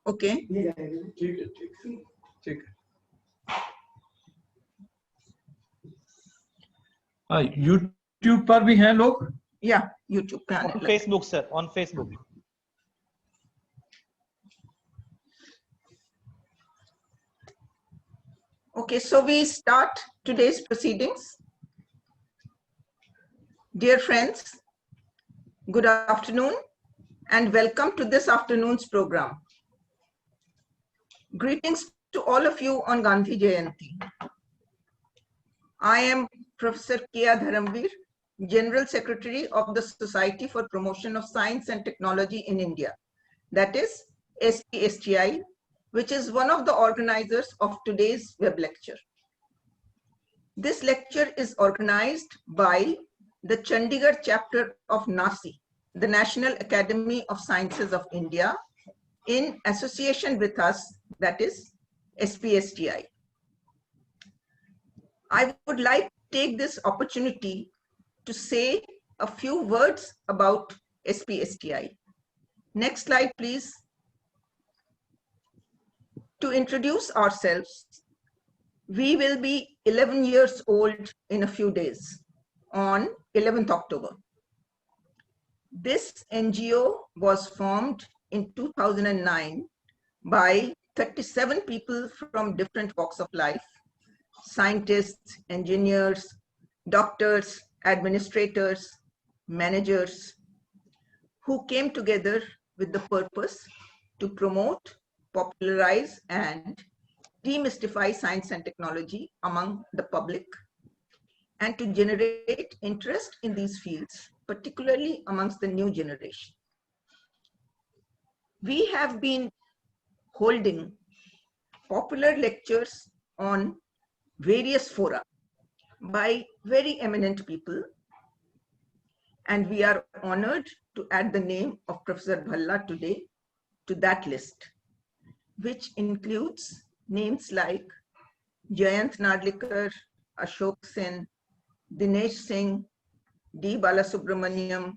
Okay. YouTube पर भी हैं लोग? Yeah, YouTube पे आने On लगे। Facebook, sir. On Facebook. Okay, so we start today's proceedings. Dear friends, good afternoon and welcome to this afternoon's program. Greetings to all of you on Gandhi Jayanti. I am Professor K.A. Dharamveer, General Secretary of the Society for Promotion of Science and Technology in India, that is SPSTI, which is one of the organizers of today's web lecture. This lecture is organized by the Chandigarh chapter of NASI, the National Academy of Sciences of India, in association with us, that is SPSTI. I would like to take this opportunity to say a few words about SPSTI. Next slide, please. To introduce ourselves, we will be 11 years old in a few days, on 11th October. This NGO was formed in 2009 by 37 people from different walks of life: scientists, engineers, doctors, administrators, managers, who came together with the purpose to promote, popularize, and demystify science and technology among the public, and to generate interest in these fields, particularly amongst the new generation. We have been holding popular lectures on various fora by very eminent people, and we are honored to add the name of Professor Bhalla today to that list, which includes names like Jayant Nadlikar, Ashok Sen, Dinesh Singh, D. Balasubramaniam,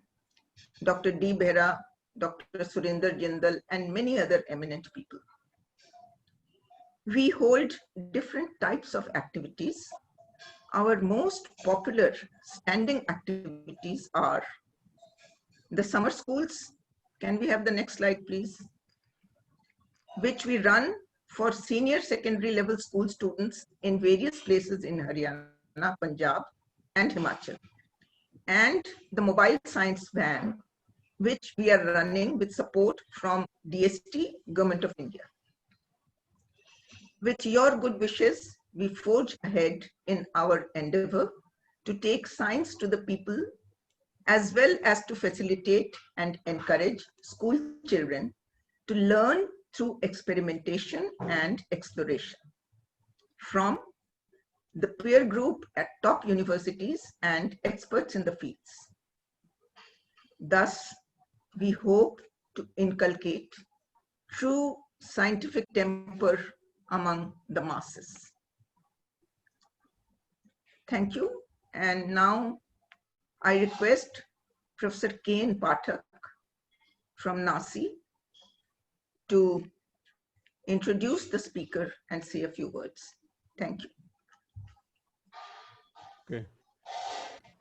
Dr. D. Behra, Dr. Surinder Jindal, and many other eminent people. We hold different types of activities. Our most popular standing activities are the summer schools. Can we have the next slide, please? Which we run for senior secondary level school students in various places in Haryana, Punjab, and Himachal. And the mobile science van, which we are running with support from DST, Government of India. With your good wishes, we forge ahead in our endeavor to take science to the people, as well as to facilitate and encourage school children to learn through experimentation and exploration from the peer group at top universities and experts in the fields. Thus, we hope to inculcate true scientific temper among the masses. Thank you. And now I request Professor K.N. Pathak from NASI to introduce the speaker and say a few words. Thank you.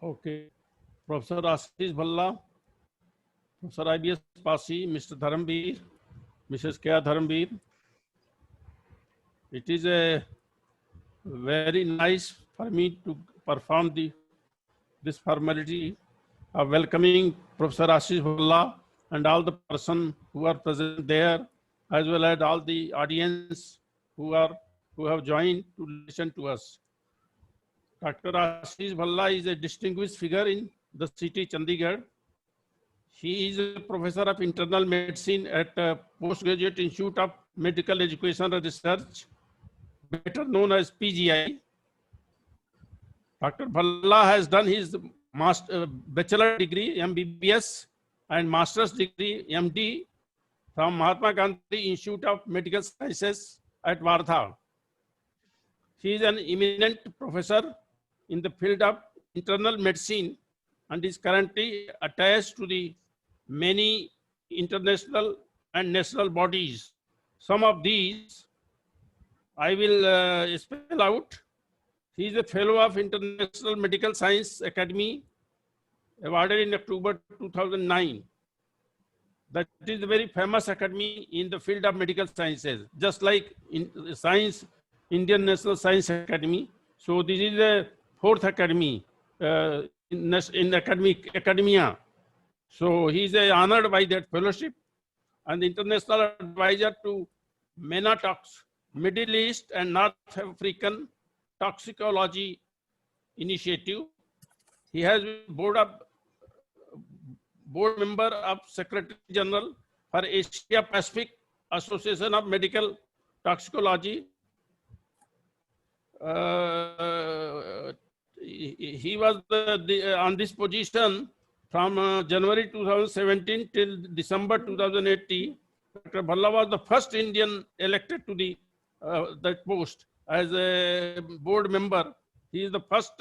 Okay. Professor Ashish Bhalla, Professor IBS Pasi, Mr. Dharamveer, Mrs. K. Dharamveer. It is a very nice for me to perform this formality of welcoming Professor Ashish Bhalla and all the person who are present there, as well as all the audience who have joined to listen to us. Dr. Ashish Bhalla is a distinguished figure in the city Chandigarh. He is a professor of internal medicine at Postgraduate Institute of Medical Education and Research, better known as PGI. Dr. Bhalla has done his bachelor degree, MBBS, and master's degree, MD, from Mahatma Gandhi Institute of Medical Sciences at Wardha. He is an eminent professor in the field of internal medicine and is currently attached to the many international and national bodies some of these I will spell out. He is a fellow of International Medical Science Academy, awarded in October 2009. That is a very famous academy in the field of medical sciences, just like in science, Indian National Science Academy. So this is the fourth academy in academia. So he is honored by that fellowship and the international advisor to MENATOX, Middle East and North African Toxicology Initiative. He has been board member of Secretary General for Asia Pacific Association of Medical Toxicology. He was on this position from January 2017 till December 2018. Dr. Bhalla was the first Indian elected to the that post as a board member. He is the first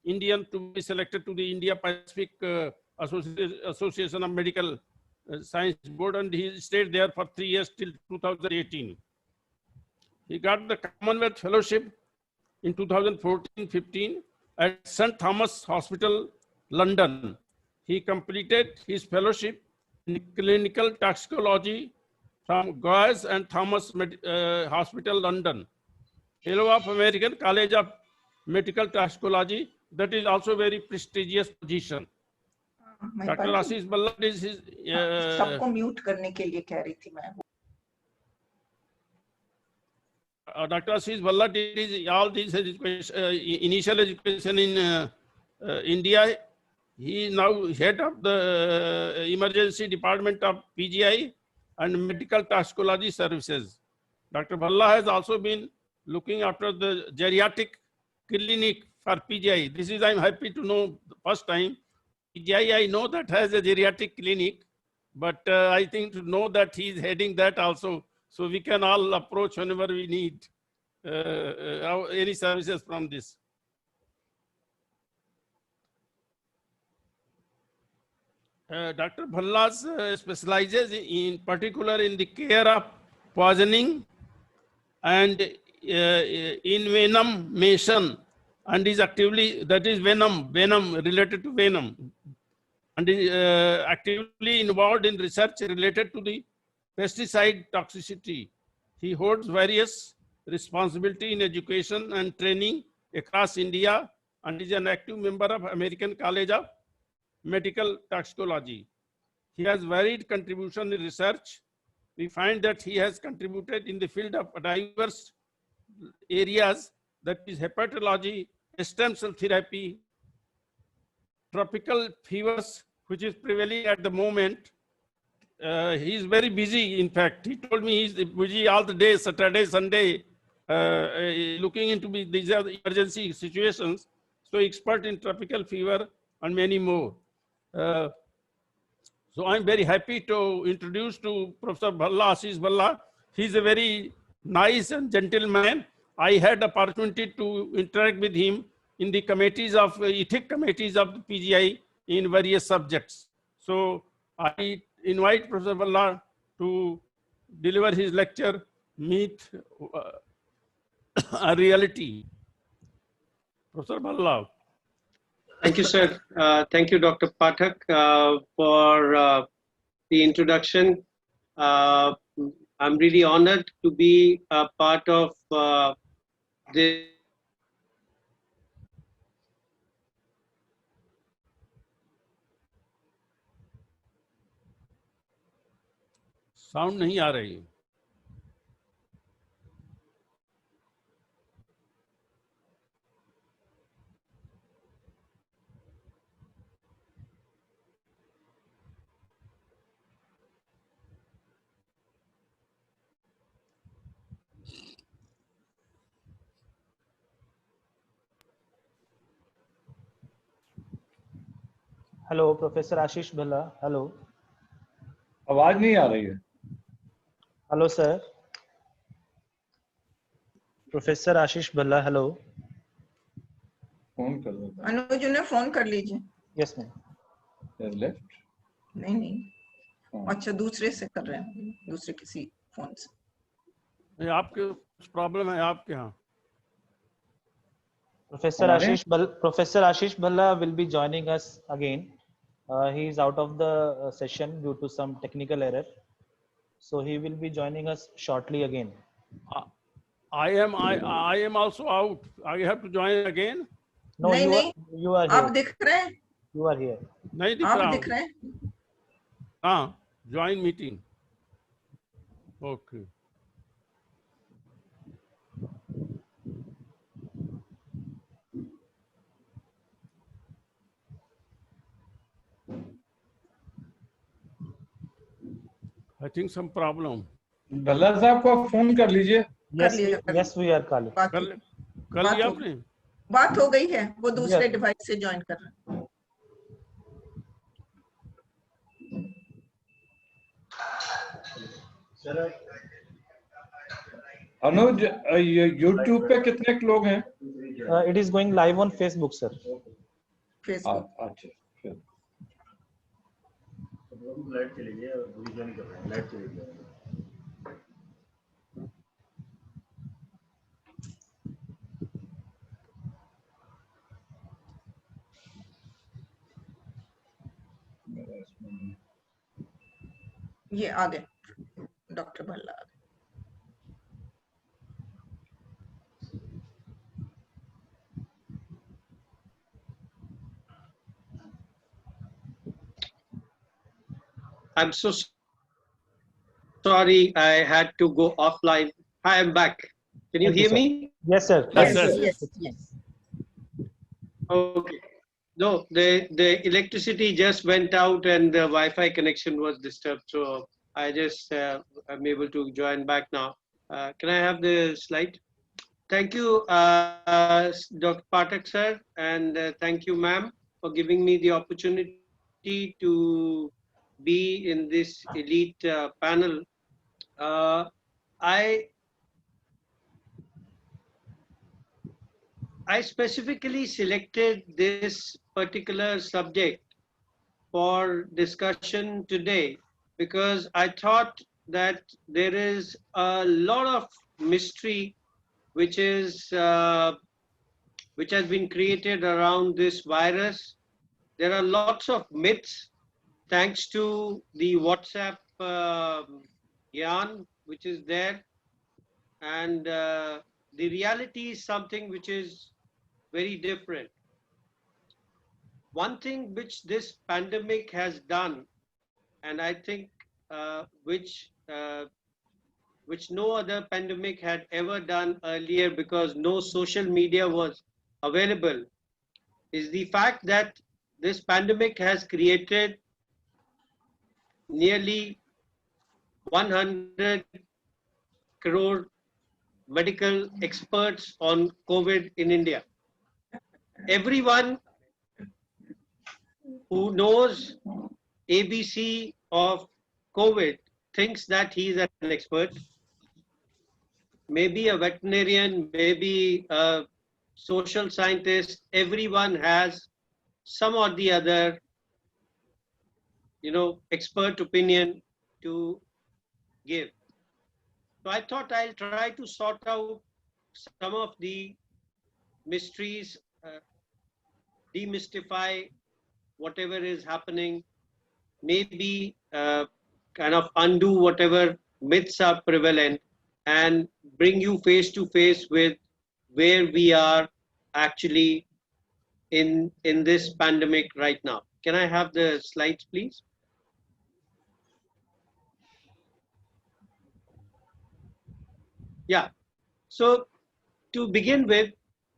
Indian to be selected to the India Pacific Association of Medical Science Board, and he stayed there for 3 years till 2018. He got the Commonwealth Fellowship in 2014-15 at St. Thomas Hospital, London. He completed his fellowship in clinical toxicology from Guy's and Thomas Hospital, London. Fellow of American College of Medical Toxicology, that is also very prestigious position. Dr. Ashish Bhalla is his. सबको mute करने के लिए कह रही थी मैं. Dr. Ashish Bhalla did all these initial education in India. He is now head of the emergency department of PGI and medical toxicology services. Dr. Bhalla has also been looking after the geriatric clinic for PGI. This is, I'm happy to know, the first time. PGI, I know that has a geriatric clinic, but I think to know that he is heading that also, so we can all approach whenever we need any services from this. Dr. Bhalla specializes in particular in the care of poisoning and envenomation, and is actively, that is venom related to venom, and is actively involved in research related to the pesticide toxicity. He holds various responsibility in education and training across India and is an active member of American College of Medical Toxicology. He has varied contribution in research. We find that he has contributed in the field of diverse areas, that is hepatology, stem cell therapy, tropical fevers, which is prevailing at the moment. He is very busy. In fact, he told me he's busy all the day, Saturday, Sunday, looking into these emergency situations. So expert in tropical fever and many more. So I'm very happy to introduce to Professor Bhalla, Ashish Bhalla. He's a very nice and gentle man. I had opportunity to interact with him in the committees of ethic committees of the PGI in various subjects. So I invite Professor Bhalla to deliver his lecture, Meet a Reality. Professor Bhalla. Thank you, sir. Thank you, Dr. Pathak, for the introduction. I'm really honored to be a part of this. Sound नहीं आ रही. Hello professor आशीष Bhalla. Hello, आवाज नहीं आ रही है. Hello sir, professor आशीष Bhalla. Hello, phone कर दो. अनुज ने phone कर लीजिए. Yes ma'am. लेफ्ट नहीं, अच्छा दूसरे से कर रहे हैं, दूसरे किसी फोन से. ये आपके कुछ प्रॉब्लम है आपके यहाँ? Professor Ashish Bhalla will be joining us again. He is out of the session due to some technical error. So he will be joining us shortly again. I am also out. I have to join again. No, नहीं नहीं, you are आप here. दिख रहे हैं, You are here. नहीं दिख आप रहा दिख हूँ। रहे हैं। हाँ, join meeting. Okay. I think some problem. Bhalla साहब को फोन कर लीजिए। Yes, लिया, कर yes, we are calling. बात कर बात लिया हो- आपने? बात हो गई है, वो दूसरे Yes. डिवाइस से ज्वाइन कर रहे हैं। अनुज, यूट्यूब पे कितने लोग हैं? It is going live on Facebook, sir. Facebook अच्छा, फिर लाइट चली गई और पूरी ज्वाइन कर रहे हैं, लाइट चली गई। ये आ गए, डॉक्टर भल्ला आ गए। I'm so sorry, I had to go offline. Hi, I'm back. Can you Thank you, hear sir. me? Yes, sir. Yes, Yes, yes. yes. Okay. No, the electricity just went out and the Wi-Fi connection was disturbed. So I just I'm able to join back now. Can I have the slide? Thank you, Dr. Pathak sir, and thank you, ma'am, for giving me the opportunity to be in this elite panel. I specifically selected this particular subject for discussion today because I thought that there is a lot of mystery which has been created around this virus. There are lots of myths thanks to the WhatsApp yarn which is there, and the reality is something which is very different. One thing which this pandemic has done, and I think which no other pandemic had ever done earlier because no social media was available, is the fact that this pandemic has created nearly 100 crore medical experts on COVID in India. Everyone who knows ABC of COVID thinks that he is an expert. Maybe a veterinarian, maybe a social scientist, everyone has some or the other, expert opinion to give. So I thought I'll try to sort out some of the mysteries, demystify whatever is happening, maybe kind of undo whatever myths are prevalent and bring you face to face with where we are actually in this pandemic right now. Can I have the slides, please? Yeah. So to begin with,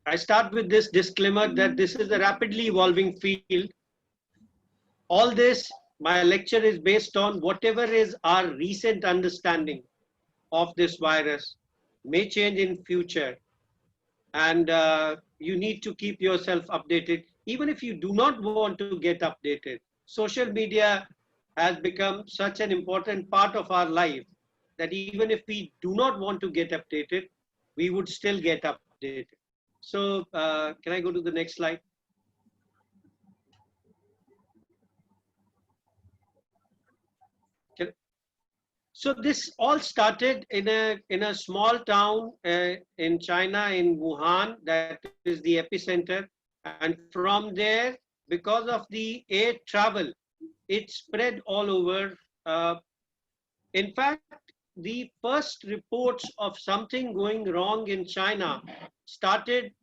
I start with this disclaimer that this is a rapidly evolving field. All this, my lecture is based on whatever is our recent understanding of this virus, may change in future, and you need to keep yourself updated. Even if you do not want to get updated, social media has become such an important part of our life that even if we do not want to get updated, we would still get updated. So can I go to the next slide? So this all started in a small town in China, in Wuhan, that is the epicenter. And from there, because of the air travel, it spread all over. In fact, the first reports of something going wrong in China started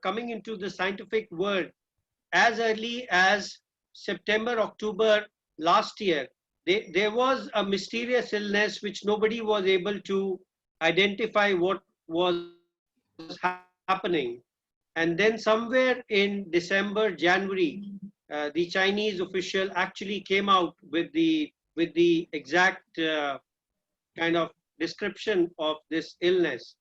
coming into the scientific world as early as September, October last year. There was a mysterious illness which nobody was able to identify what was happening. And then somewhere in December, January, the Chinese official actually came out with the exact kind of description of this illness.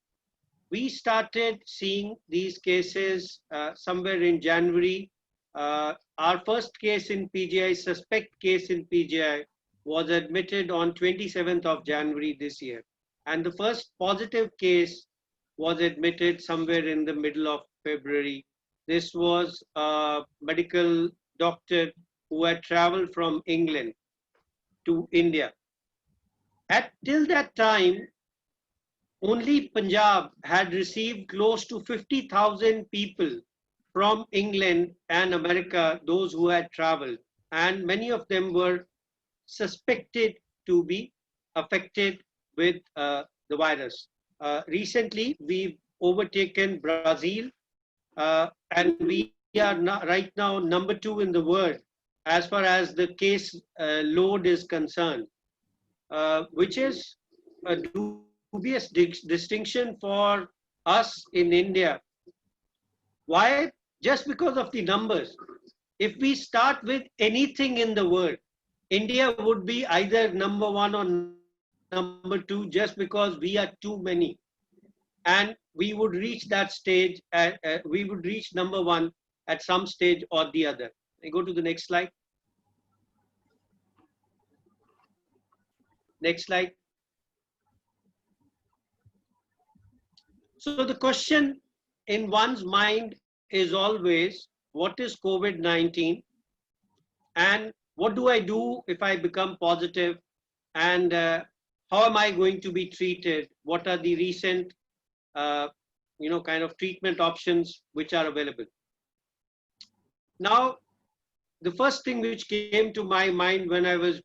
We started seeing these cases somewhere in January. Our first case in PGI, suspect case in PGI, was admitted on 27th of January this year. And the first positive case was admitted somewhere in the middle of February. This was a medical doctor who had traveled from England to India. Till that time, only Punjab had received close to 50,000 people from England and America, those who had traveled, and many of them were suspected to be affected with the virus. Recently, we've overtaken Brazil, and we are right now number 2 in the world as far as the case load is concerned, which is a dubious distinction for us in India. Why? Just because of the numbers. If we start with anything in the world, India would be either number 1 or number 2, just because we are too many. And we would reach that stage, we would reach number 1 at some stage or the other. I go to the next slide. Next slide. So the question in one's mind is always, what is COVID-19? And what do I do if I become positive? And how am I going to be treated? What are the recent, kind of treatment options which are available? Now, the first thing which came to my mind when I was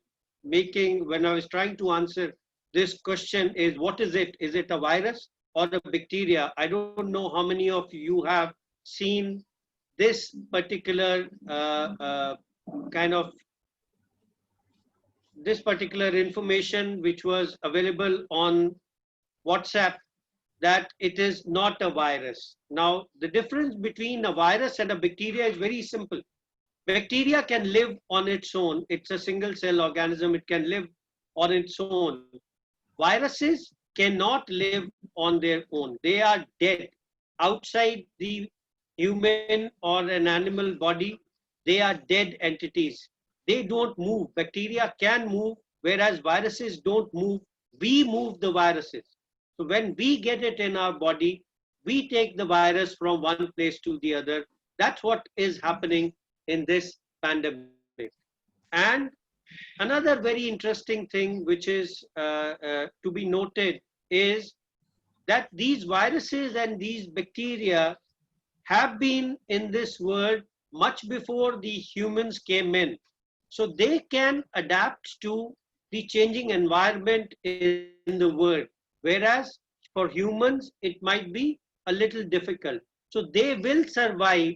trying to answer this question is, what is it? Is it a virus or a bacteria? I don't know how many of you have seen this particular this particular information which was available on WhatsApp, that it is not a virus. Now, the difference between a virus and a bacteria is very simple. Bacteria can live on its own. It's a single cell organism. It can live on its own. Viruses cannot live on their own. They are dead. Outside the human or an animal body, they are dead entities. They don't move. Bacteria can move, whereas viruses don't move. We move the viruses. So when we get it in our body, we take the virus from one place to the other. That's what is happening in this pandemic. And another very interesting thing which is to be noted is that these viruses and these bacteria have been in this world much before the humans came in. So they can adapt to the changing environment in the world, whereas for humans, it might be a little difficult. So they will survive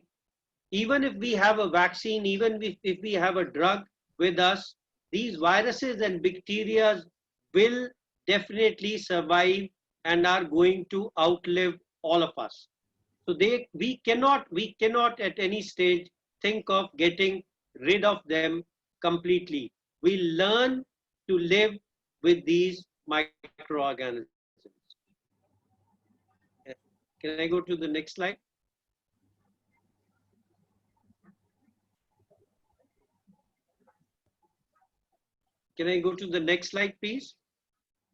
even if we have a vaccine, even if we have a drug with us. These viruses and bacteria will definitely survive and are going to outlive all of us. So we cannot at any stage think of getting rid of them completely. We learn to live with these microorganisms. Can I go to the next slide? Can I go to the next slide, please?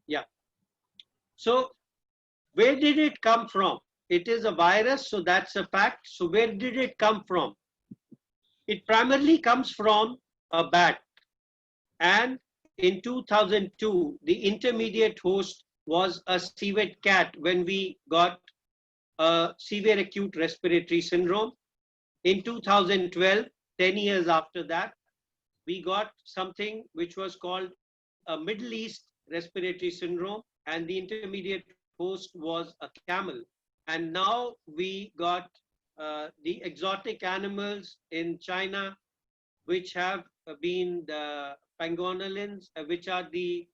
Yeah. So where did it come from? It is a virus, so that's a fact. So where did it come from? It primarily comes from a bat. And in 2002, the intermediate host was a civet cat when we got a severe acute respiratory syndrome. In 2012, 10 years after that, we got something which was called a Middle East respiratory syndrome, and the intermediate host was a camel. And now we got the exotic animals in China, which have been the pangolins, which are the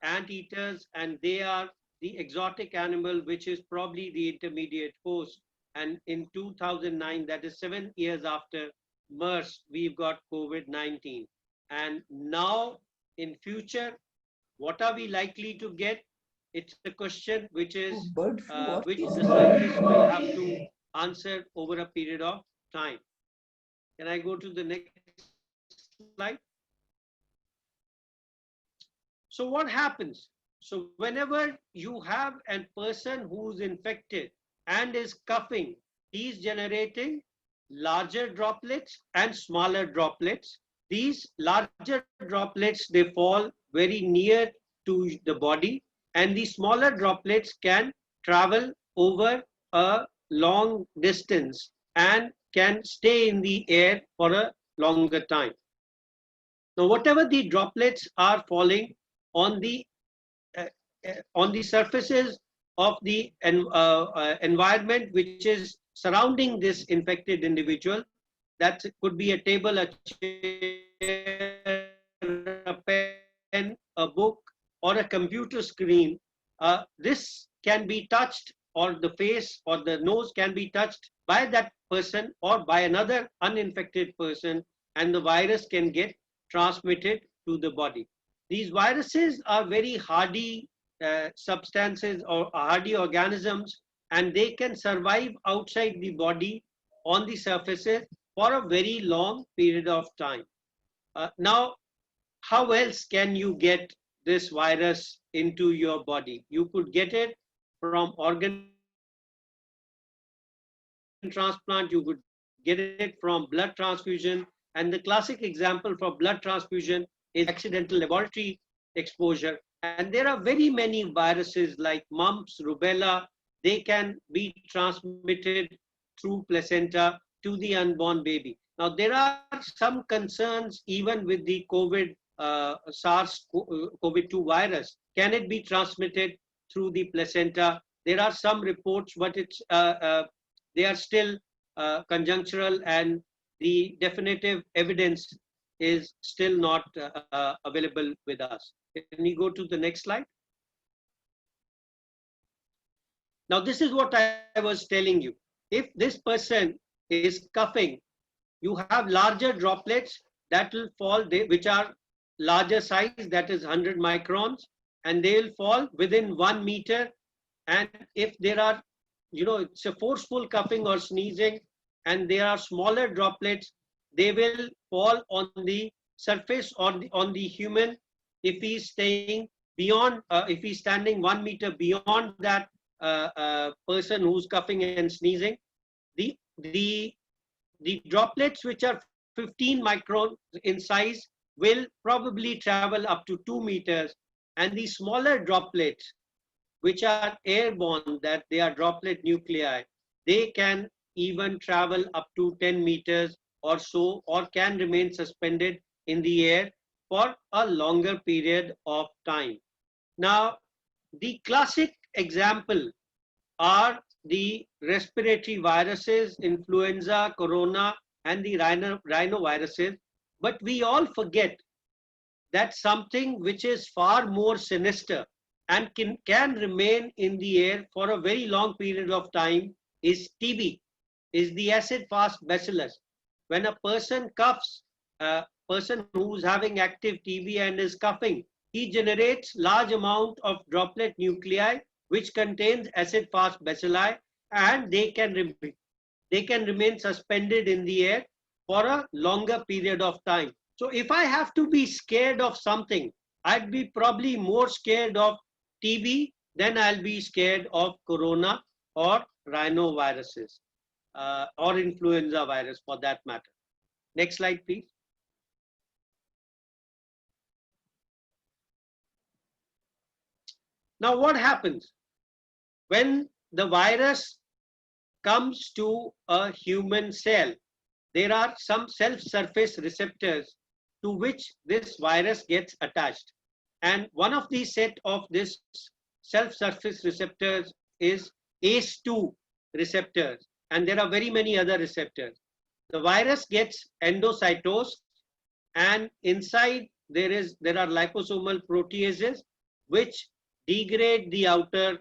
anteaters, and they are the exotic animal, which is probably the intermediate host. And in 2009, that is 7 years after MERS, we've got COVID-19. And now in future, what are we likely to get? It's a question which is Bird flu or which the seasonal. scientists will have to answer over a period of time. Can I go to the next slide? So what happens? So whenever you have a person who's infected and is coughing, he's generating larger droplets and smaller droplets. These larger droplets, they fall very near to the body, and the smaller droplets can travel over a long distance and can stay in the air for a longer time. Now, whatever the droplets are falling on the surfaces of the environment which is surrounding this infected individual, that could be a table, a chair, a pen, a book, or a computer screen. This can be touched, or the face or the nose can be touched by that person or by another uninfected person, and the virus can get transmitted to the body. These viruses are very hardy substances or hardy organisms, and they can survive outside the body on the surfaces for a very long period of time. Now, how else can you get this virus into your body? You could get it from organ transplant, you could get it from blood transfusion, and the classic example for blood transfusion is accidental laboratory exposure. And there are very many viruses like mumps, rubella. They can be transmitted through placenta to the unborn baby. Now, there are some concerns even with the SARS-CoV-2 virus. Can it be transmitted through the placenta? There are some reports, but they are still conjunctural, and the definitive evidence is still not available with us. Can you go to the next slide? Now, this is what I was telling you. If this person is coughing, you have larger droplets that will fall, which are larger size, that is 100 microns, and they will fall within 1 meter. And if there are, it's a forceful coughing or sneezing, and there are smaller droplets, they will fall on the surface or on the human. If he's staying beyond, if he's standing 1 meter beyond that person who's coughing and sneezing, the droplets which are 15 microns in size will probably travel up to 2 meters, and the smaller droplets which are airborne, that they are droplet nuclei, they can even travel up to 10 meters or so, or can remain suspended in the air for a longer period of time. Now, the classic example are the respiratory viruses, influenza, corona, and the rhinoviruses. But we all forget that something which is far more sinister and can remain in the air for a very long period of time is TB, is the acid-fast bacillus. When a person coughs, a person who's having active TB and is coughing, he generates large amount of droplet nuclei which contains acid-fast bacilli, and they can remain suspended in the air for a longer period of time. So if I have to be scared of something, I'd be probably more scared of TB than I'll be scared of corona or rhinoviruses or influenza virus for that matter. Next slide, please. Now, what happens when the virus comes to a human cell? There are some self-surface receptors to which this virus gets attached. And one of these set of this self-surface receptors is ACE2 receptors. And there are very many other receptors. The virus gets endocytosed, and inside there are liposomal proteases which degrade the outer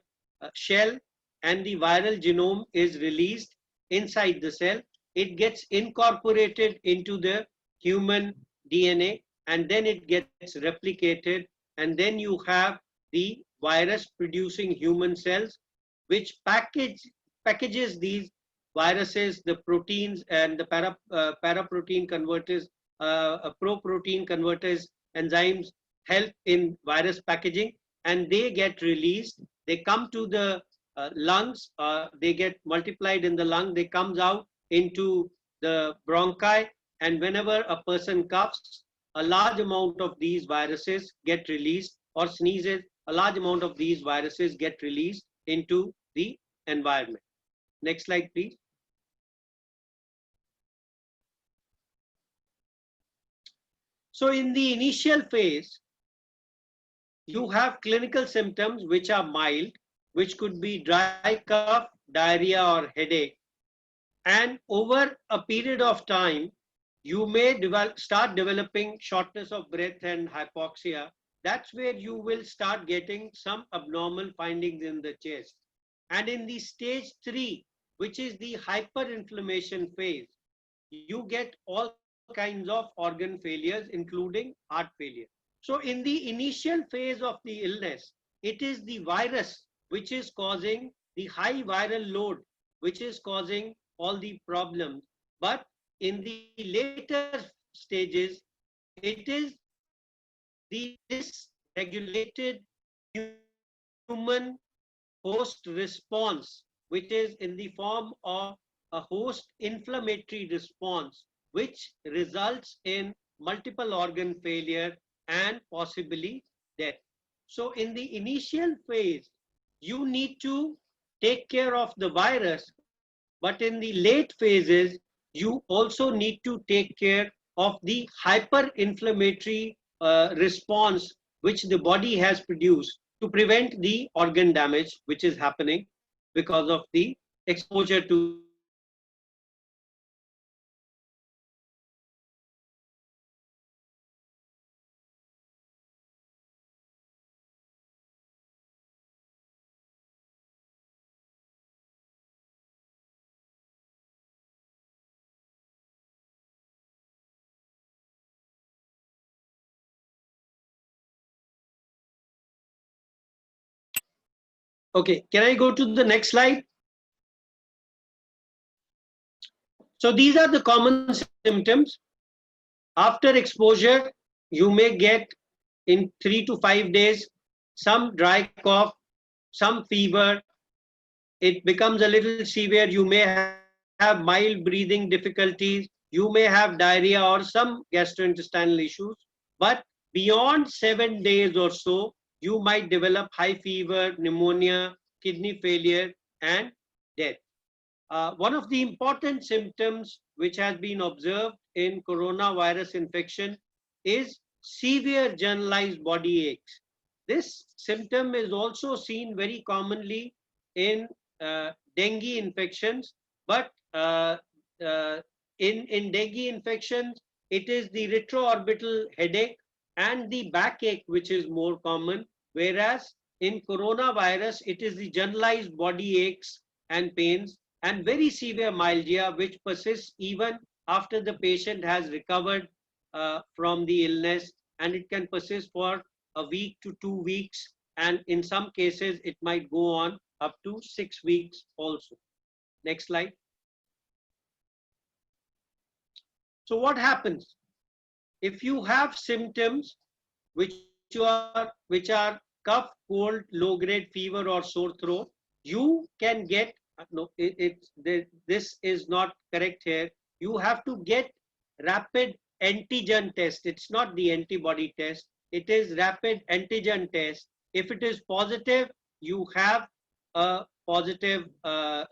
shell, and the viral genome is released inside the cell. It gets incorporated into the human DNA, and then it gets replicated, and then you have the virus producing human cells which packages these viruses, the proteins and the paraprotein converters, proprotein converters enzymes help in virus packaging, and they get released. They come to the lungs, they get multiplied in the lung, they comes out into the bronchi, and whenever a person coughs, a large amount of these viruses get released, or sneezes, a large amount of these viruses get released into the environment. Next slide, please. So in the initial phase, you have clinical symptoms which are mild, which could be dry cough, diarrhea, or headache. And over a period of time, you may start developing shortness of breath and hypoxia. That's where you will start getting some abnormal findings in the chest. And in the stage 3, which is the hyperinflammation phase, you get all kinds of organ failures, including heart failure. So in the initial phase of the illness, it is the virus which is causing the high viral load, which is causing all the problems. But in the later stages, it is the dysregulated human host response, which is in the form of a host inflammatory response, which results in multiple organ failure and possibly death. So in the initial phase, you need to take care of the virus, but in the late phases, you also need to take care of the hyperinflammatory response which the body has produced to prevent the organ damage which is happening because of the exposure to. Okay, can I go to the next slide? So these are the common symptoms. After exposure, you may get in 3 to 5 days some dry cough, some fever. It becomes a little severe. You may have mild breathing difficulties. You may have diarrhea or some gastrointestinal issues. But beyond 7 days or so, you might develop high fever, pneumonia, kidney failure, and death. One of the important symptoms which has been observed in coronavirus infection is severe generalized body aches. This symptom is also seen very commonly in dengue infections, but in dengue infections, it is the retroorbital headache and the backache which is more common, whereas in coronavirus, it is the generalized body aches and pains and very severe myalgia which persists even after the patient has recovered from the illness, and it can persist for a week to 2 weeks, and in some cases it might go on up to 6 weeks also. Next slide. So what happens if you have symptoms which are cough, cold, low grade fever, or sore throat? You can get this is not correct here. You have to get rapid antigen test. It's not the antibody test. It is rapid antigen test, If it is positive, you have a positive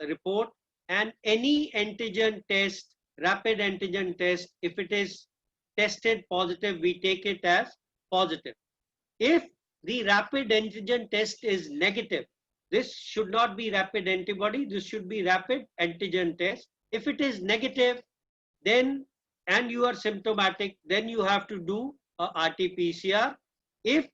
report, and any antigen test, rapid antigen test, if it is tested positive, we take it as positive. If the rapid antigen test is negative, this should not be rapid antibody, this should be rapid antigen test. If it is negative, then and you are symptomatic, then you have to do a RT-PCR. If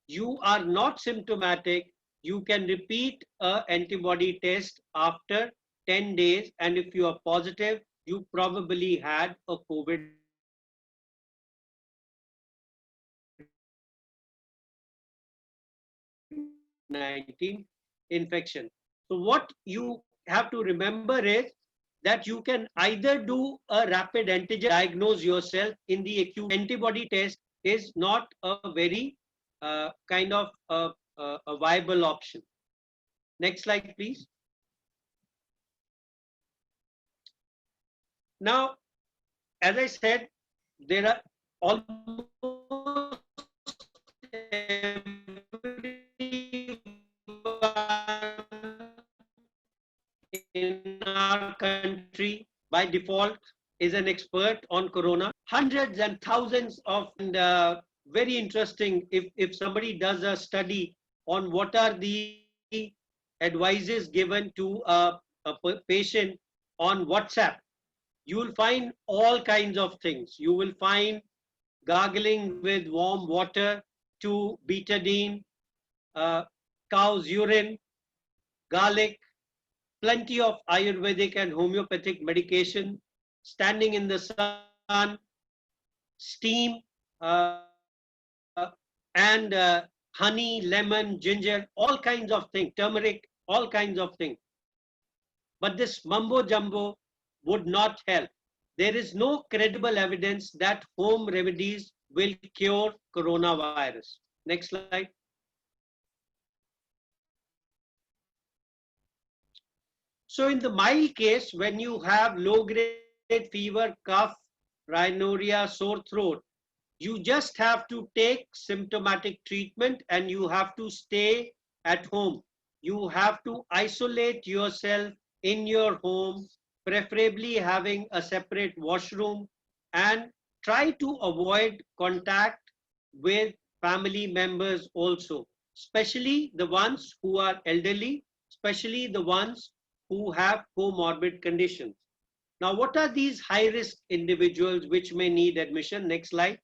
you are not symptomatic, you can repeat a antibody test after 10 days, and if you are positive, you probably had a COVID-19 infection. So what you have to remember is that you can either do a rapid antigen, diagnose yourself in the acute. Antibody test is not a very kind of a viable option. Next slide, please. Now, as I said, there are almost in our country by default is an expert on corona. Hundreds and thousands of, and very interesting, if somebody does a study on what are the advices given to a patient on WhatsApp, you will find all kinds of things. You will find gargling with warm water to betadine, cow's urine, garlic, plenty of Ayurvedic and homeopathic medication, standing in the sun, steam, and honey, lemon, ginger, all kinds of things, turmeric, all kinds of things. But this mumbo jumbo would not help. There is no credible evidence that home remedies will cure coronavirus. Next slide. So in the mild case, when you have low-grade fever, cough, rhinorrhea, sore throat, you just have to take symptomatic treatment and you have to stay at home. You have to isolate yourself in your home, preferably having a separate washroom, and try to avoid contact with family members also, especially the ones who are elderly, especially the ones who have comorbid conditions. Now, what are these high-risk individuals which may need admission? Next slide.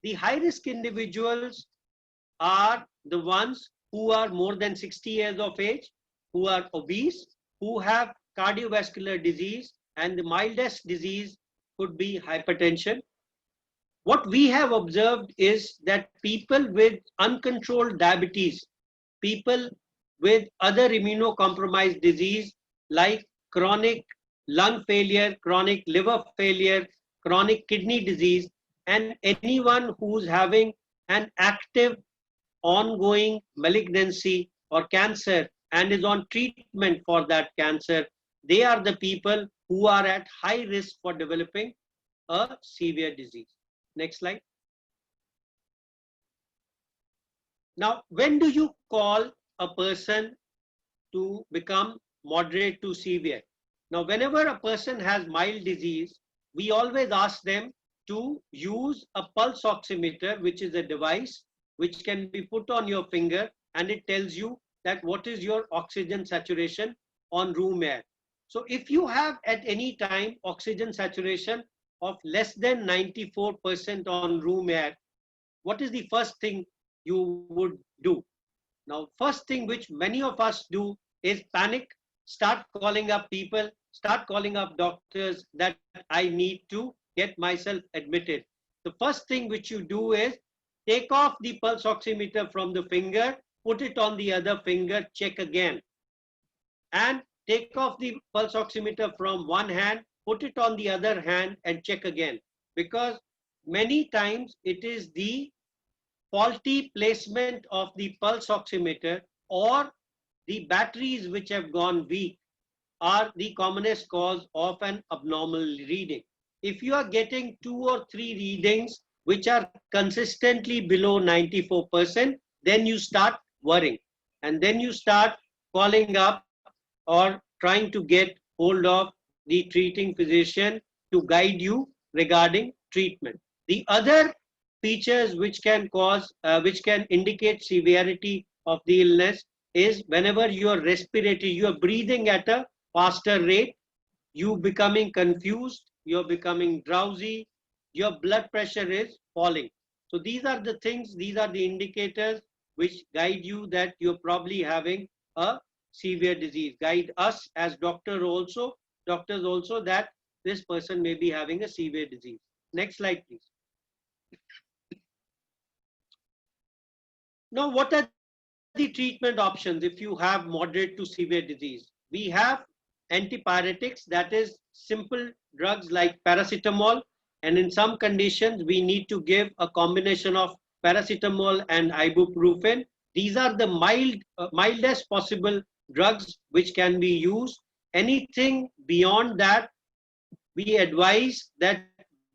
The high-risk individuals are the ones who are more than 60 years of age, who are obese, who have cardiovascular disease, and the mildest disease could be hypertension. What we have observed is that people with uncontrolled diabetes, people with other immunocompromised disease like chronic lung failure, chronic liver failure, chronic kidney disease, and anyone who's having an active ongoing malignancy or cancer and is on treatment for that cancer, they are the people who are at high risk for developing a severe disease. Next slide. Now, when do you call a person to become moderate to severe? Now, whenever a person has mild disease, we always ask them to use a pulse oximeter, which is a device which can be put on your finger, and it tells you that what is your oxygen saturation on room air. So if you have at any time oxygen saturation of less than 94% on room air, what is the first thing you would do? Now, first thing which many of us do is panic, start calling up people, start calling up doctors that I need to get myself admitted. The first thing which you do is take off the pulse oximeter from the finger, put it on the other finger, check again. And take off the pulse oximeter from one hand, put it on the other hand and check again. Because many times it is the faulty placement of the pulse oximeter or the batteries which have gone weak are the commonest cause of an abnormal reading. If you are getting 2 or 3 readings which are consistently below 94%, then you start worrying. And then you start calling up or trying to get hold of the treating physician to guide you regarding treatment. The other features which can which can indicate severity of the illness is whenever you are respiratory, you are breathing at a faster rate, you becoming confused, you're becoming drowsy, your blood pressure is falling. So these are the things, these are the indicators which guide you that you're probably having a severe disease. Guide us as doctors also that this person may be having a severe disease. Next slide, please. Now, what are the treatment options if you have moderate to severe disease? We have antipyretics, that is simple drugs like paracetamol, and in some conditions we need to give a combination of paracetamol and ibuprofen. These are the mildest possible drugs which can be used. Anything beyond that, we advise that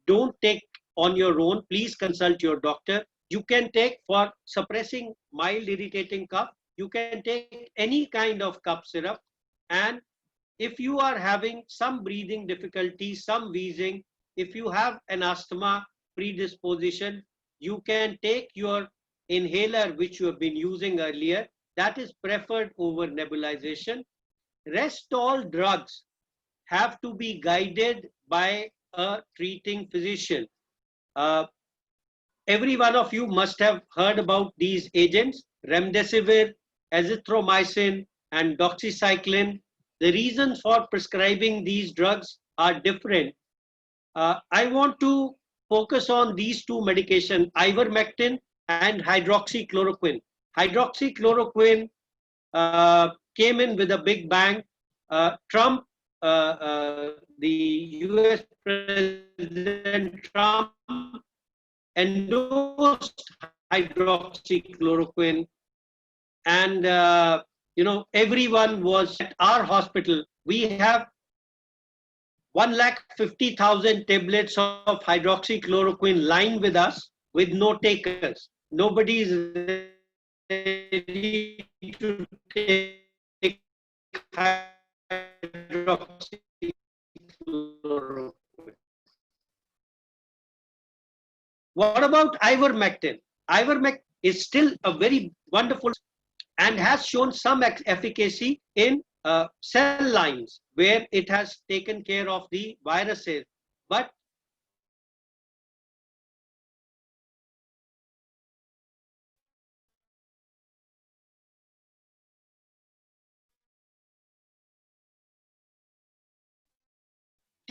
don't take on your own. Please consult your doctor. You can take for suppressing mild irritating cough, you can take any kind of cough syrup. And if you are having some breathing difficulties, some wheezing, if you have an asthma predisposition, you can take your inhaler which you have been using earlier. That is preferred over nebulization. Rest all drugs have to be guided by a treating physician. Every one of you must have heard about these agents, remdesivir, azithromycin, and doxycycline. The reasons for prescribing these drugs are different. I want to focus on these two medications, ivermectin and hydroxychloroquine. Hydroxychloroquine came in with a big bang. Trump, the US President Trump, endorsed hydroxychloroquine, and everyone was at our hospital. We have 150,000 tablets of hydroxychloroquine lying with us with no takers. Nobody is ready to take hydroxychloroquine. What about ivermectin? Ivermectin is still a very wonderful and has shown some efficacy in cell lines where it has taken care of the viruses. But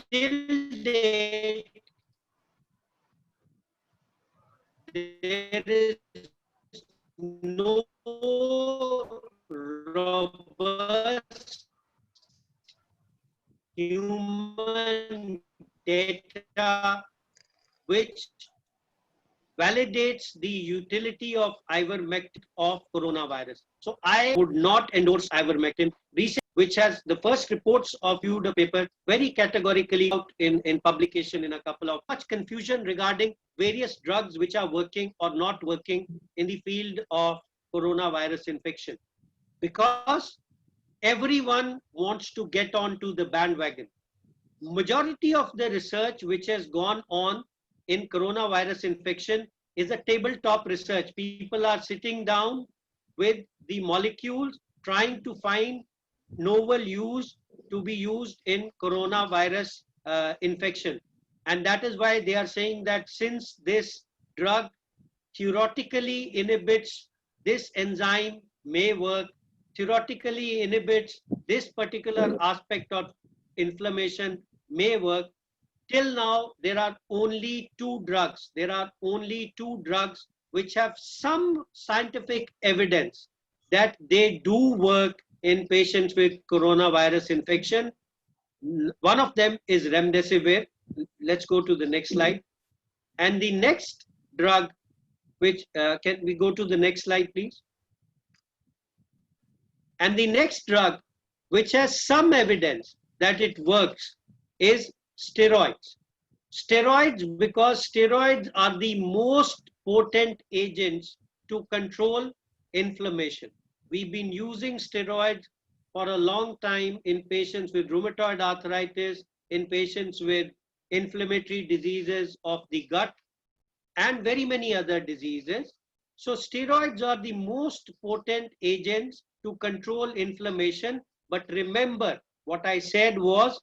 till date, there is no robust human data which validates the utility of ivermectin of coronavirus. So I would not endorse ivermectin. Research which has the first reports of the paper very categorically out in publication in a couple of much confusion regarding various drugs which are working or not working in the field of coronavirus infection, because everyone wants to get onto the bandwagon. Majority of the research which has gone on in coronavirus infection is a tabletop research. People are sitting down with the molecules trying to find novel use to be used in coronavirus infection. And that is why they are saying that since this drug theoretically inhibits this enzyme may work, theoretically inhibits this particular aspect of inflammation may work. Till now, there are only two drugs. There are only two drugs which have some scientific evidence that they do work in patients with coronavirus infection. One of them is remdesivir. Let's go to the next slide. And the next drug, which can we go to the next slide, please? And the next drug, which has some evidence that it works, is steroids. Steroids, because steroids are the most potent agents to control inflammation. We've been using steroids for a long time in patients with rheumatoid arthritis, in patients with inflammatory diseases of the gut, and very many other diseases. So steroids are the most potent agents to control inflammation. But remember, what I said was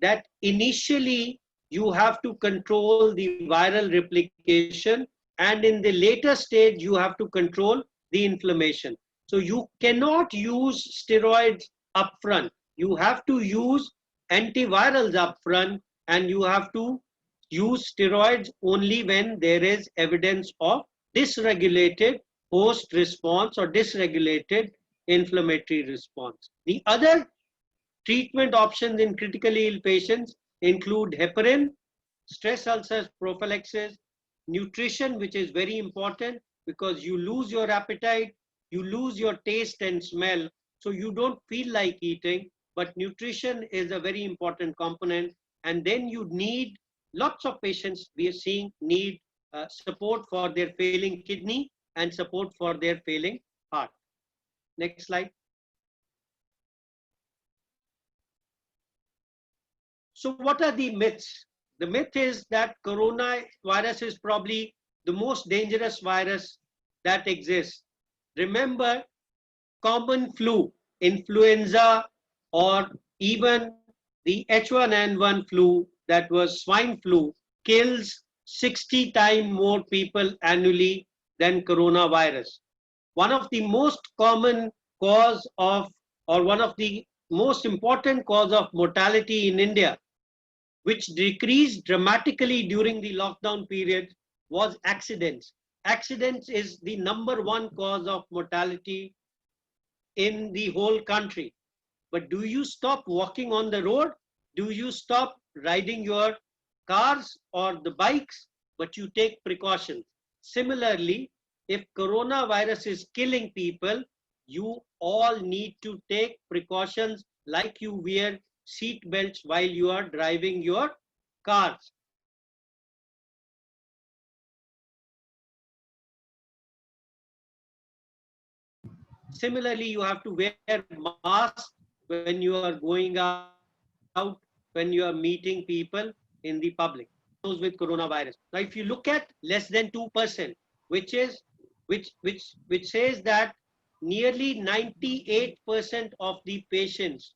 that initially you have to control the viral replication, and in the later stage you have to control the inflammation. So you cannot use steroids upfront. You have to use antivirals upfront, and you have to use steroids only when there is evidence of dysregulated host response or dysregulated inflammatory response. The other treatment options in critically ill patients include heparin, stress ulcers prophylaxis, nutrition, which is very important because you lose your appetite, you lose your taste and smell, so you don't feel like eating, but nutrition is a very important component. And then you need, lots of patients we are seeing need support for their failing kidney and support for their failing heart. Next slide. So what are the myths? The myth is that coronavirus is probably the most dangerous virus that exists. Remember, common flu, influenza, or even the H1N1 flu, that was swine flu, kills 60 times more people annually than coronavirus. One of the most common cause of, or one of the most important cause of mortality in India, which decreased dramatically during the lockdown period, was accidents. Accidents is the #1 cause of mortality in the whole country. But do you stop walking on the road? Do you stop riding your cars or the bikes? But you take precautions. Similarly, if coronavirus is killing people, you all need to take precautions, like you wear seat belts while you are driving your cars. Similarly, you have to wear masks when you are going out, when you are meeting people in the public. Those with coronavirus. Now, if you look at less than 2%, which says that nearly 98% of the patients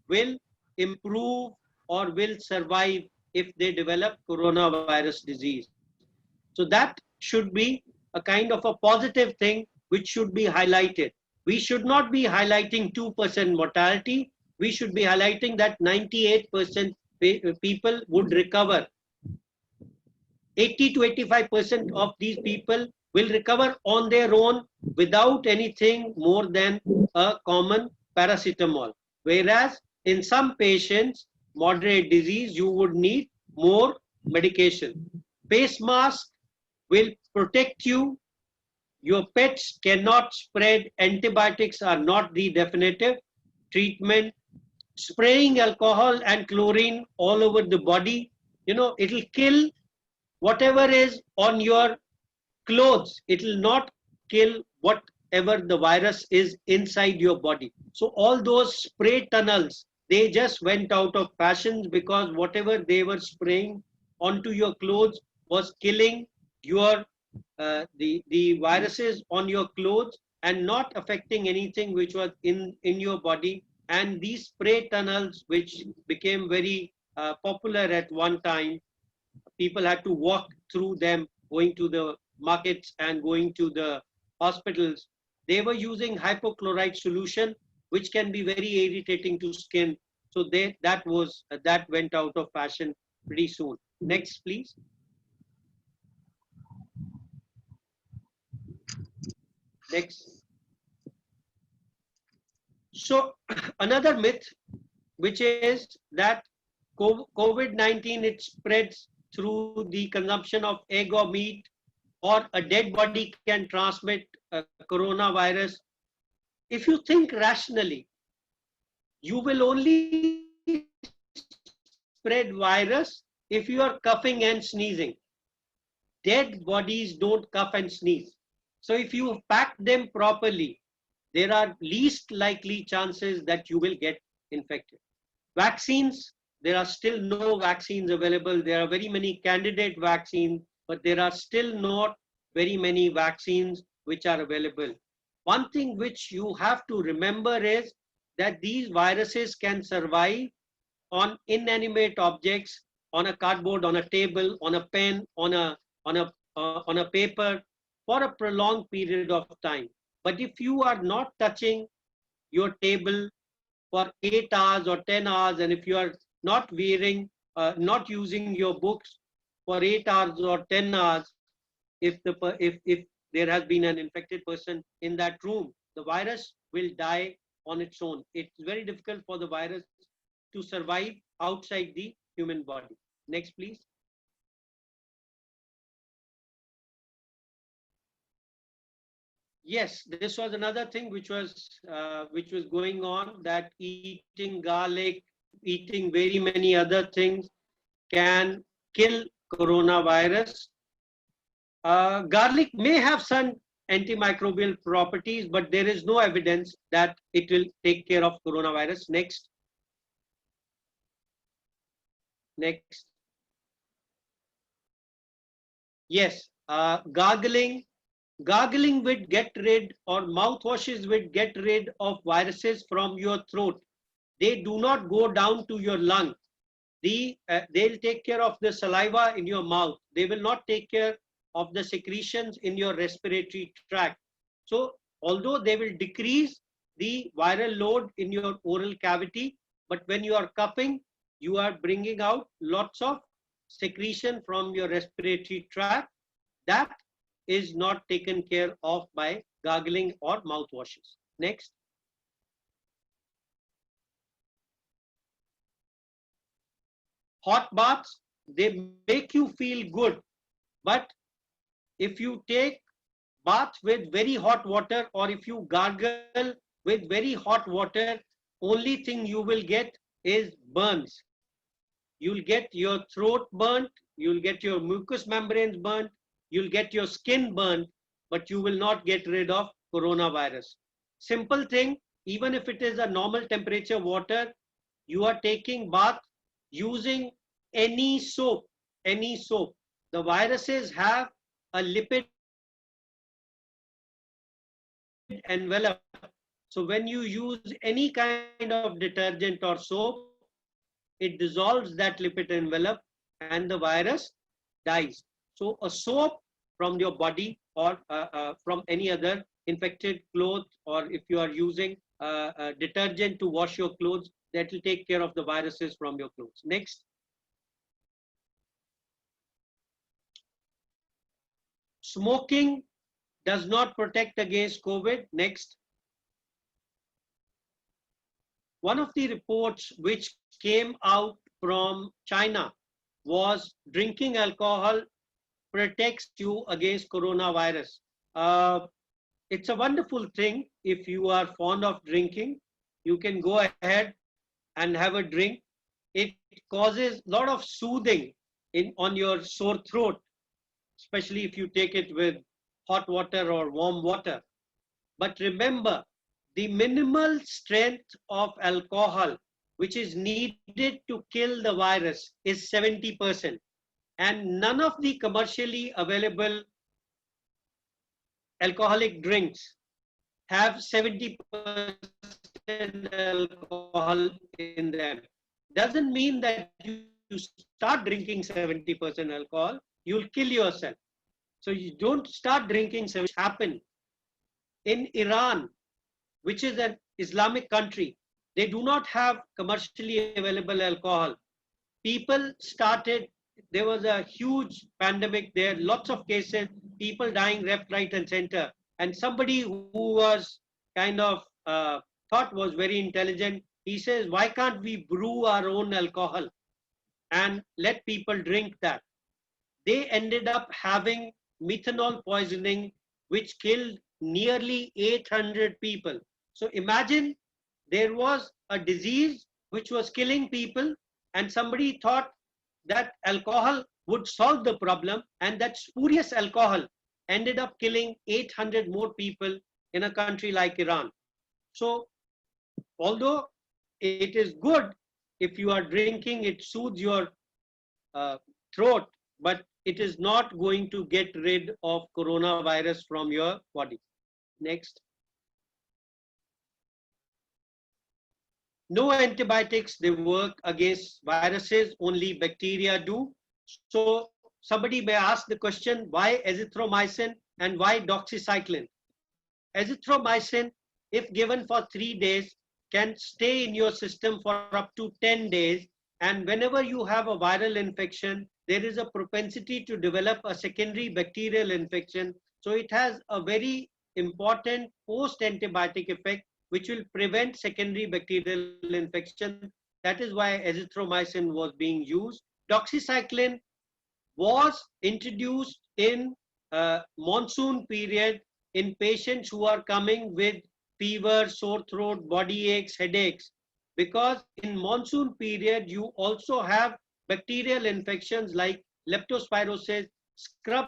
will improve or will survive if they develop coronavirus disease. So that should be a kind of a positive thing which should be highlighted. We should not be highlighting 2% mortality. We should be highlighting that 98% people would recover. 80 to 85% of these people will recover on their own without anything more than a common paracetamol. Whereas in some patients, moderate disease, you would need more medication. Face mask will protect you. Your pets cannot spread. Antibiotics are not the definitive treatment. Spraying alcohol and chlorine all over the body, it'll kill whatever is on your clothes. It will not kill whatever the virus is inside your body. So all those spray tunnels, they just went out of fashion because whatever they were spraying onto your clothes was killing your the viruses on your clothes and not affecting anything which was in your body. And these spray tunnels, which became very popular at one time, people had to walk through them going to the markets and going to the hospitals. They were using hypochlorite solution, which can be very irritating to skin. So that went out of fashion pretty soon. Next, please. Next. So another myth, which is that COVID-19, it spreads through the consumption of egg or meat, or a dead body can transmit coronavirus. If you think rationally, you will only spread virus if you are coughing and sneezing. Dead bodies don't cough and sneeze. So if you pack them properly, there are least likely chances that you will get infected. Vaccines, there are still no vaccines available. There are very many candidate vaccines, but there are still not very many vaccines which are available. One thing which you have to remember is that these viruses can survive on inanimate objects, on a cardboard, on a table, on a pen, on a paper for a prolonged period of time. But if you are not touching your table for 8 hours or 10 hours, and if you are not not using your books for 8 hours or 10 hours, if there has been an infected person in that room, the virus will die on its own. It's very difficult for the virus to survive outside the human body. Next, please. Yes, this was another thing which was going on, that eating garlic, eating very many other things can kill coronavirus. Garlic may have some antimicrobial properties, but there is no evidence that it will take care of coronavirus. Next. Next. Yes, gargling would get rid, or mouthwashes would get rid of viruses from your throat. They do not go down to your lung. They'll take care of the saliva in your mouth. They will not take care of the secretions in your respiratory tract. So although they will decrease the viral load in your oral cavity, but when you are coughing, you are bringing out lots of secretion from your respiratory tract. That is not taken care of by gargling or mouthwashes. Next. Hot baths, they make you feel good, but if you take bath with very hot water, or if you gargle with very hot water, only thing you will get is burns. You'll get your throat burnt, you'll get your mucous membranes burnt, you'll get your skin burnt, but you will not get rid of coronavirus. Simple thing, even if it is a normal temperature water, you are taking bath using any soap, The viruses have a lipid envelope. So when you use any kind of detergent or soap, it dissolves that lipid envelope and the virus dies. So a soap from your body, or from any other infected clothes, or if you are using a detergent to wash your clothes, that will take care of the viruses from your clothes. Next. Smoking does not protect against COVID. Next. One of the reports which came out from China was drinking alcohol protects you against coronavirus. It's a wonderful thing. If you are fond of drinking, you can go ahead and have a drink. It causes a lot of soothing on your sore throat, especially if you take it with hot water or warm water. But remember, the minimal strength of alcohol which is needed to kill the virus is 70%. And none of the commercially available alcoholic drinks have 70% alcohol in them. Doesn't mean that you start drinking 70% alcohol, you'll kill yourself. So you don't start drinking. Which happened in Iran, which is an Islamic country. They do not have commercially available alcohol. People started, there was a huge pandemic there, lots of cases, people dying left, right, and center. And somebody who was kind of thought was very intelligent, he says, why can't we brew our own alcohol and let people drink that? They ended up having methanol poisoning, which killed nearly 800 people. So imagine there was a disease which was killing people, and somebody thought that alcohol would solve the problem, and that spurious alcohol ended up killing 800 more people in a country like Iran. So although it is good if you are drinking, it soothes your throat, but it is not going to get rid of coronavirus from your body. Next. No antibiotics, they work against viruses, only bacteria do. So somebody may ask the question, why azithromycin and why doxycycline? Azithromycin, if given for 3 days, can stay in your system for up to 10 days. And whenever you have a viral infection, there is a propensity to develop a secondary bacterial infection. So it has a very important post-antibiotic effect, which will prevent secondary bacterial infection. That is why azithromycin was being used. Doxycycline was introduced in monsoon period in patients who are coming with fever, sore throat, body aches, headaches, because in monsoon period you also have bacterial infections like leptospirosis, scrub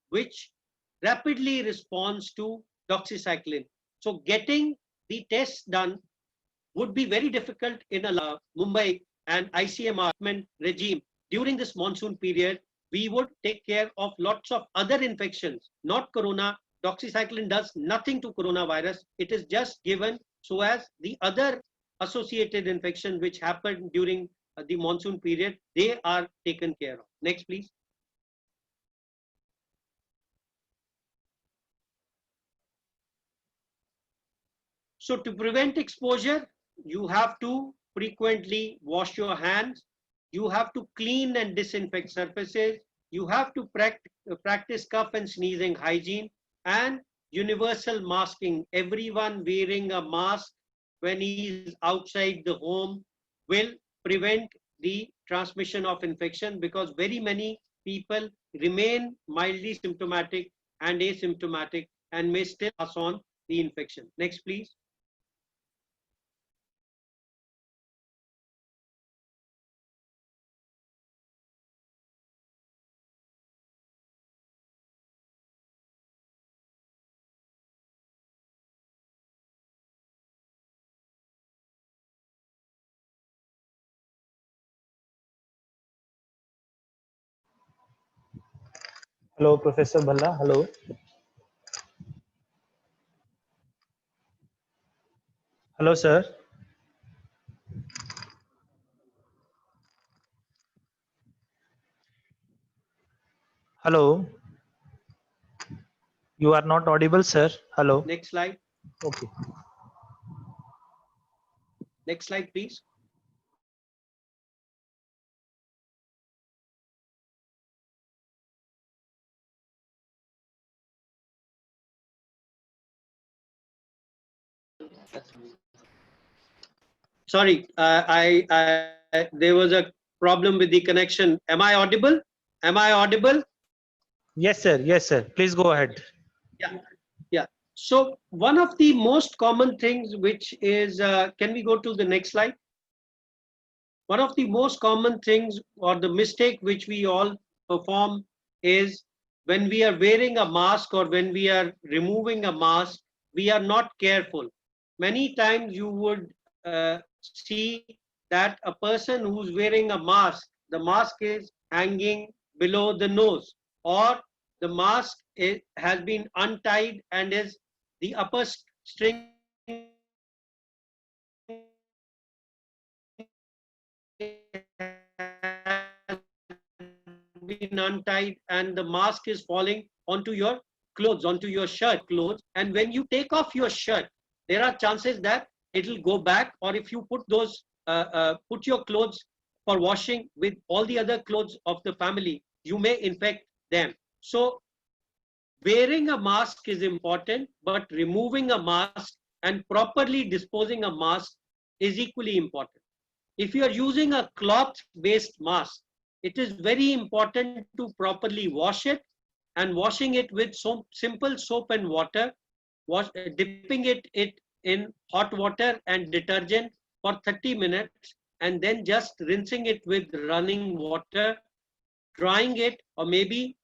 which rapidly responds to doxycycline. So getting the tests done would be very difficult in a Mumbai and ICMR regime. During this monsoon period, we would take care of lots of other infections, not corona. Doxycycline does nothing to coronavirus. It is just given so as the other associated infections which happen during the monsoon period, they are taken care of. Next, please. So to prevent exposure, you have to frequently wash your hands. You have to clean and disinfect surfaces. You have to practice cough and sneezing hygiene and universal masking. Everyone wearing a mask when he is outside the home will prevent the transmission of infection, because very many people remain mildly symptomatic and asymptomatic and may still pass on the infection. Next, please. Hello, Professor Bhalla. Hello. Hello, sir. Hello. You are not audible, sir. Hello. Next slide. Okay. Next slide, please. Sorry, there was a problem with the connection. Am I audible? Am I audible? Yes, sir. Yes, sir. Please go ahead. Yeah. So one of the most common things which is, can we go to the next slide? One of the most common things or the mistake which we all perform is when we are wearing a mask or when we are removing a mask, we are not careful. Many times you would see that a person who's wearing a mask, the mask is hanging below the nose, or the mask has been untied and is the upper string been untied and the mask is falling onto your clothes, onto your shirt clothes. And when you take off your shirt, there are chances that it'll go back, or if you put those, put your clothes for washing with all the other clothes of the family, you may infect them. So wearing a mask is important, but removing a mask and properly disposing a mask is equally important. If you are using a cloth-based mask, it is very important to properly wash it and washing it with some simple soap and water, dipping it in hot water and detergent for 30 minutes, and then just rinsing it with running water, drying it, or maybe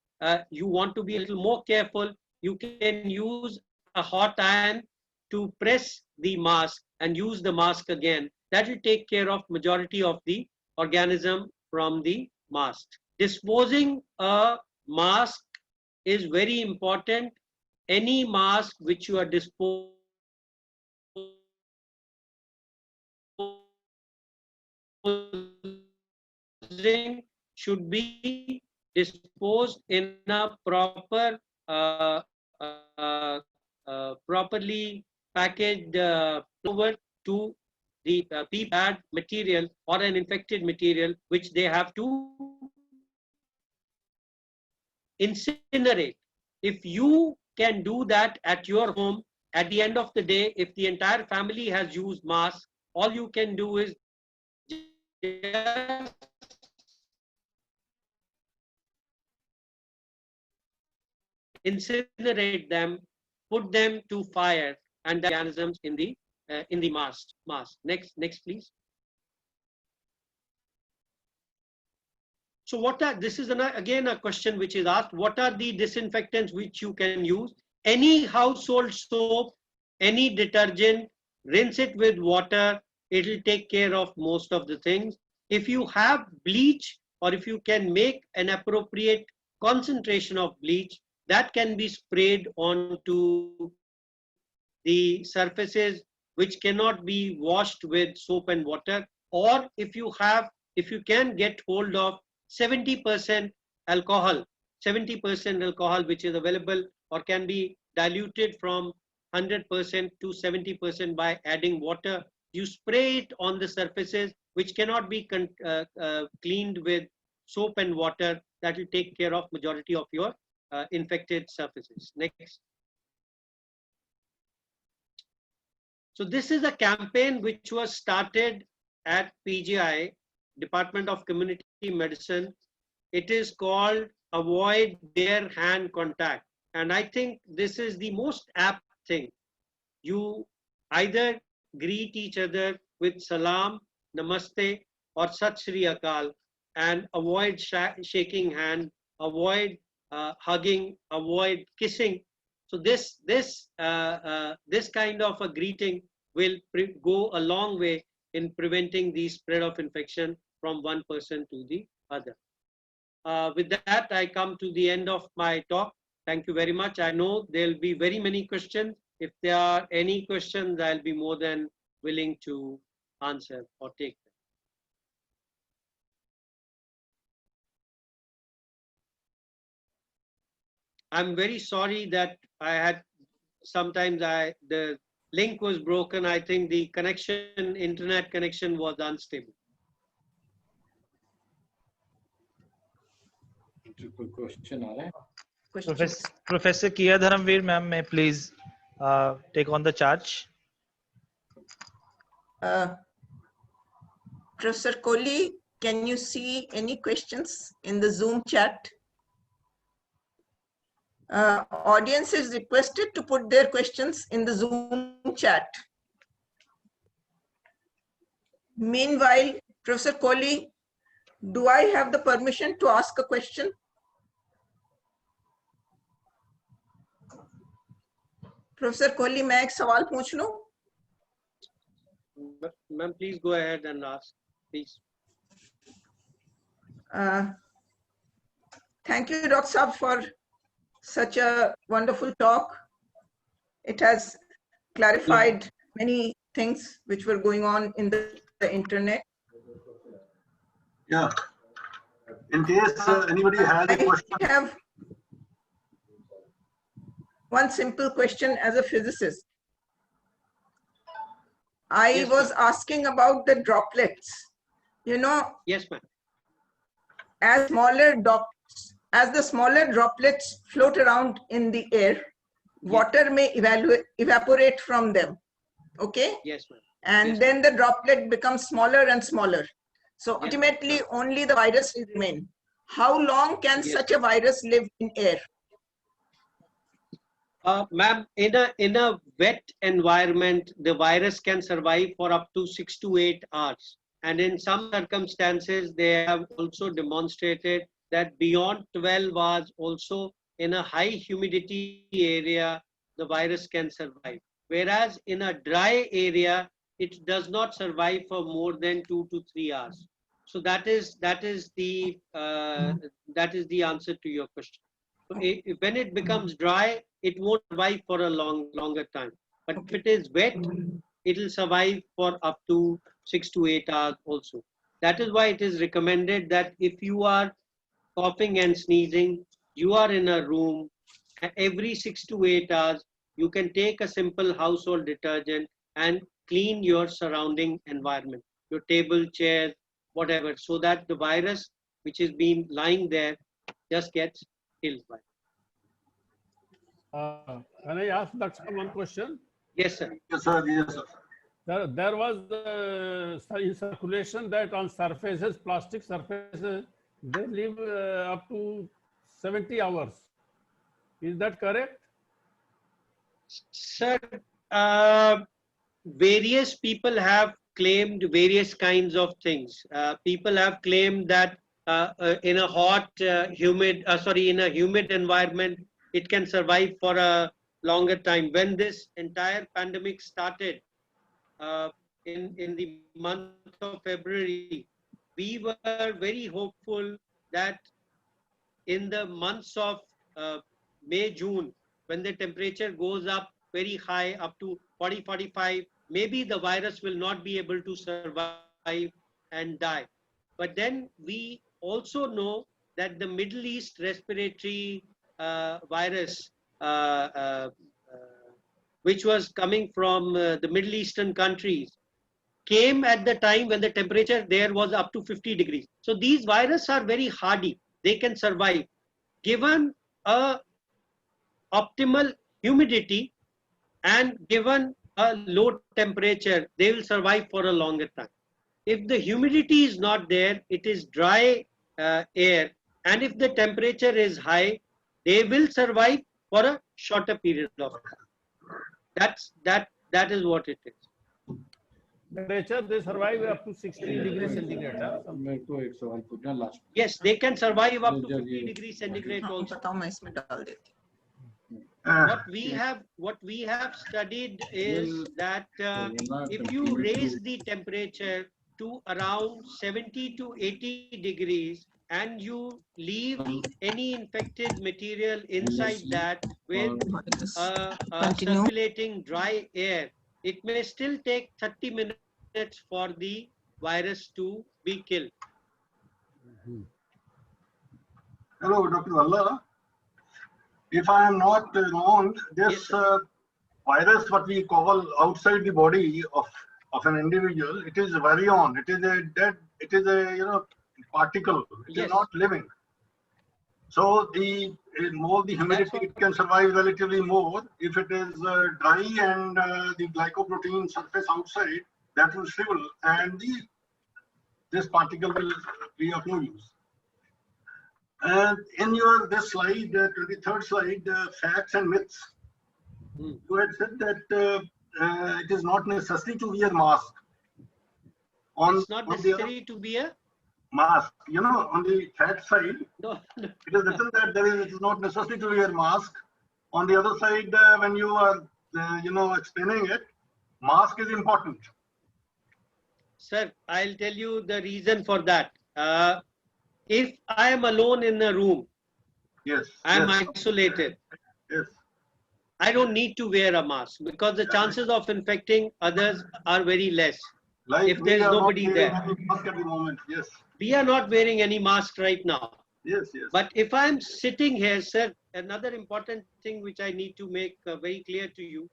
you want to be a little more careful, you can use a hot iron to press the mask and use the mask again. That will take care of majority of the organism from the mask. Disposing a mask is very important. Any mask which you are disposing should be disposed in a proper, properly packaged over to the bad material or an infected material, which they have to incinerate. If you can do that at your home, at the end of the day, if the entire family has used masks, all you can do is just incinerate them, put them to fire, and the organisms in the mask. Next, please. So this is again a question which is asked, what are the disinfectants which you can use? Any household soap, any detergent, rinse it with water, it will take care of most of the things. If you have bleach, or if you can make an appropriate concentration of bleach, that can be sprayed onto the surfaces which cannot be washed with soap and water. Or if you can get hold of 70% alcohol, 70% alcohol which is available or can be diluted from 100% to 70% by adding water, you spray it on the surfaces which cannot be cleaned with soap and water. That will take care of majority of your infected surfaces. Next. So this is a campaign which was started at PGI, Department of Community Medicine. It is called Avoid Bare Hand Contact. And I think this is the most apt thing. You either greet each other with salam, namaste, or sat sri akal, and avoid shaking hand, avoid hugging, avoid kissing. So this kind of a greeting will go a long way in preventing the spread of infection from one person to the other. With that, I come to the end of my talk. Thank you very much. I know there'll be very many questions. If there are any questions, I'll be more than willing to answer or take them. I'm very sorry that sometimes the link was broken. I think the internet connection was unstable. Professor Kiya Dharamveer ma'am, may please take on the charge. Professor Kohli, can you see any questions in the Zoom chat? Audience is requested to put their questions in the Zoom chat. Meanwhile, Professor Kohli, do I have the permission to ask a question? Professor Kohli, मैं एक सवाल पूछ लूं? Ma'am, please go ahead and ask, please. Thank you, Dr. Saab, for such a wonderful talk. It has clarified many things which were going on in the internet. Yeah. In case anybody has a question. I have one simple question as a physicist. I was asking about the droplets. You know, yes, ma'am. As the smaller droplets float around in the air, water may evaporate from them. Okay? Yes, ma'am. And yes, then the droplet becomes smaller and smaller. So ultimately, only the virus will remain. How long can such a virus live in air? Ma'am, in a wet environment, the virus can survive for up to 6 to 8 hours. And in some circumstances, they have also demonstrated that beyond 12 hours, also in a high humidity area, the virus can survive. Whereas in a dry area, it does not survive for more than 2 to 3 hours. So that is the answer to your question. So when it becomes dry, it won't survive for a longer time. But if it is wet, it will survive for up to 6 to 8 hours also. That is why it is recommended that if you are coughing and sneezing, you are in a room, every 6 to 8 hours, you can take a simple household detergent and clean your surrounding environment, your table, chair, whatever, so that the virus which is been lying there just gets killed by. Can I ask Doctor one question? Yes, sir. Yes, sir. Yes, sir. There was in circulation that on surfaces, plastic surfaces, they live up to 70 hours. Is that correct? Sir, various people have claimed various kinds of things. People have claimed that in a hot, in a humid environment, it can survive for a longer time. When this entire pandemic started in the month of February, we were very hopeful that in the months of May, June, when the temperature goes up very high, up to 40, 45, maybe the virus will not be able to survive and die. But then we also know that the Middle East respiratory virus, which was coming from the Middle Eastern countries, came at the time when the temperature there was up to 50 degrees. So these viruses are very hardy. They can survive. Given a optimal humidity and given a low temperature, they will survive for a longer time. If the humidity is not there, it is dry air, and if the temperature is high, they will survive for a shorter period of time. That is what it is. Temperature, they survive up to 60 degrees centigrade. Yes, they can survive up to 50 degrees centigrade also. What we have studied is that if you raise the temperature to around 70 to 80 degrees and you leave any infected material inside that with circulating dry air, it may still take 30 minutes for the virus to be killed. Hello, Dr. Valla. If I am not wrong, this virus, what we call outside the body of an individual, it is virion. It is a dead. It is a particle. It is not living. So the humidity, it can survive relatively more. If it is dry and the glycoprotein surface outside, that will shrivel, and this particle will be of no use. And in this slide, 23rd slide, facts and myths, you had said that it is not necessary to wear mask. It's not necessary to wear mask. On the fact side, no. It is written that it is not necessary to wear mask. On the other side, when you are, explaining it, mask is important. Sir, I'll tell you the reason for that. If I am alone in a room, I am isolated. Yes. I don't need to wear a mask because the chances of infecting others are very less. Like if there is nobody there. Mask at the moment. Yes. We are not wearing any mask right now. Yes. But if I am sitting here, sir, another important thing which I need to make very clear to you,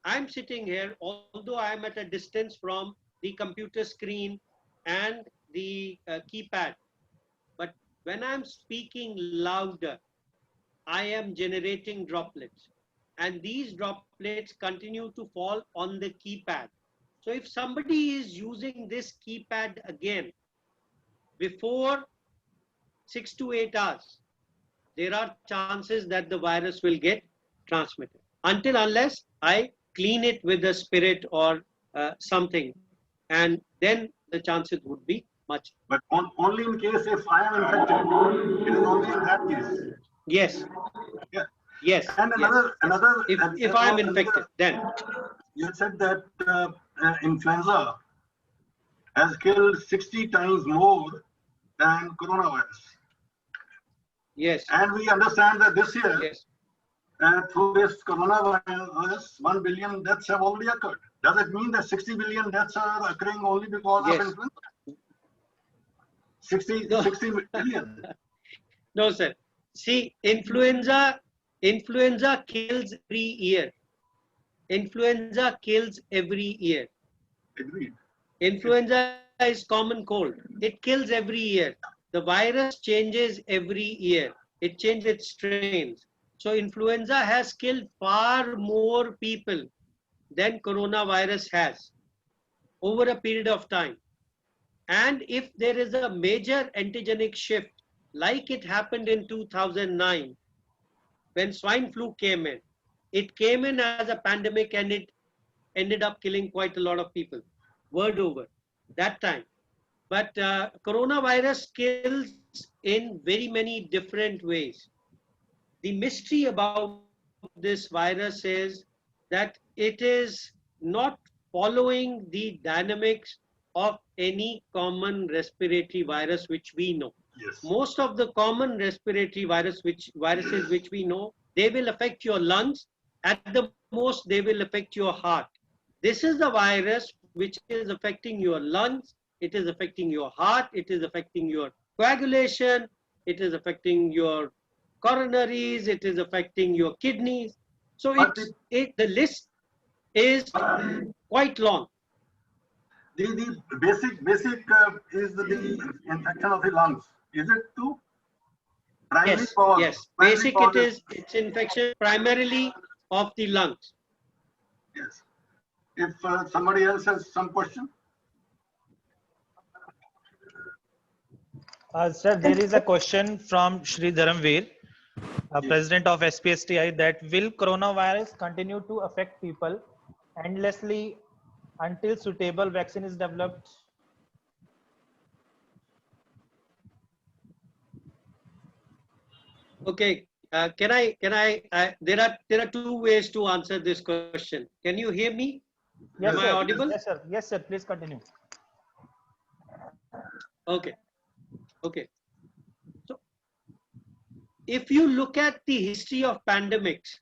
I am sitting here, although I am at a distance from the computer screen and the keypad. But when I'm speaking louder, I am generating droplets. And these droplets continue to fall on the keypad. So if somebody is using this keypad again before 6 to 8 hours, there are chances that the virus will get transmitted. until unless I clean it with a spirit or something, and then the chances would be much. But only in case if I am infected. It is only in that case. Yes. Yeah. Yes. And yes. another. If I am infected, then You said that influenza has killed 60 times more than coronavirus. yes. And we understand that this year, Yes. through this coronavirus, 1 billion deaths have already occurred. Does it mean that 60 billion deaths are occurring only because Yes. of influenza? 60 billion. No, sir. See, influenza kills every year. Influenza kills every year. Agreed. Influenza is common cold. It kills every year. The virus changes every year. It changes its strains. So influenza has killed far more people than coronavirus has over a period of time. And if there is a major antigenic shift, like it happened in 2009, when swine flu came in, it came in as a pandemic and it ended up killing quite a lot of people, word over, that time. But coronavirus kills in very many different ways. The mystery about this virus is that it is not following the dynamics of any common respiratory virus which we know. Yes. Most of the common respiratory viruses which we know, they will affect your lungs. At the most, they will affect your heart. This is the virus which is affecting your lungs. It is affecting your heart. It is affecting your coagulation. It is affecting your coronaries. It is affecting your kidneys. So the list is quite long. The basic is the infection of the lungs. Is it too? Primary Yes, cause, yes. primary Basic cause it's infection primarily of the lungs. Yes. If somebody else has some question. Sir, there is a question from Shri Dharamveer, Yes. President of SPSTI, that will coronavirus continue to affect people endlessly until suitable vaccine is developed? Okay, there are two ways to answer this question. Can you hear me? Yes, Am sir. I audible? Yes, sir. Yes, sir. Please continue. Okay. Okay. So if you look at the history of pandemics,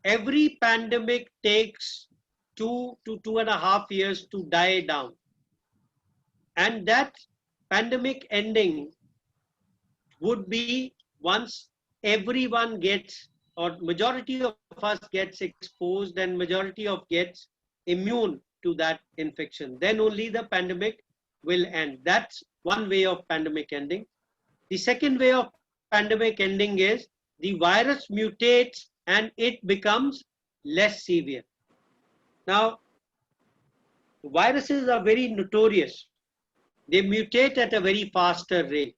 every pandemic takes 2 to 2.5 years to die down. And that pandemic ending would be once everyone gets, or majority of us gets exposed and majority of gets immune to that infection. Then only the pandemic will end. That's one way of pandemic ending. The second way of pandemic ending is the virus mutates and it becomes less severe. Now, viruses are very notorious. They mutate at a very faster rate.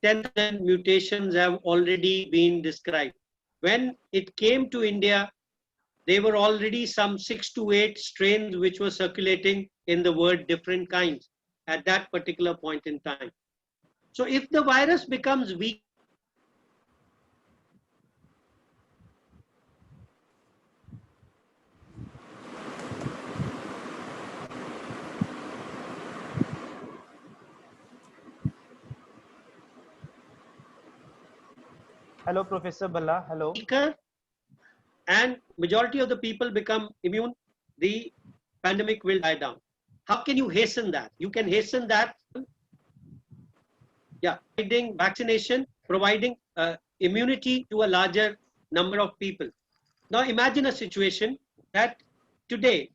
10,000 mutations have already been described. When it came to India, there were already some 6 to 8 strains which were circulating in the world, different kinds, at that particular point in time. So if the virus becomes weak, Hello, Professor Bhalla. Hello. weaker and majority of the people become immune, the pandemic will die down. How can you hasten that? You can hasten that, providing vaccination, providing immunity to a larger number of people. Now imagine a situation that today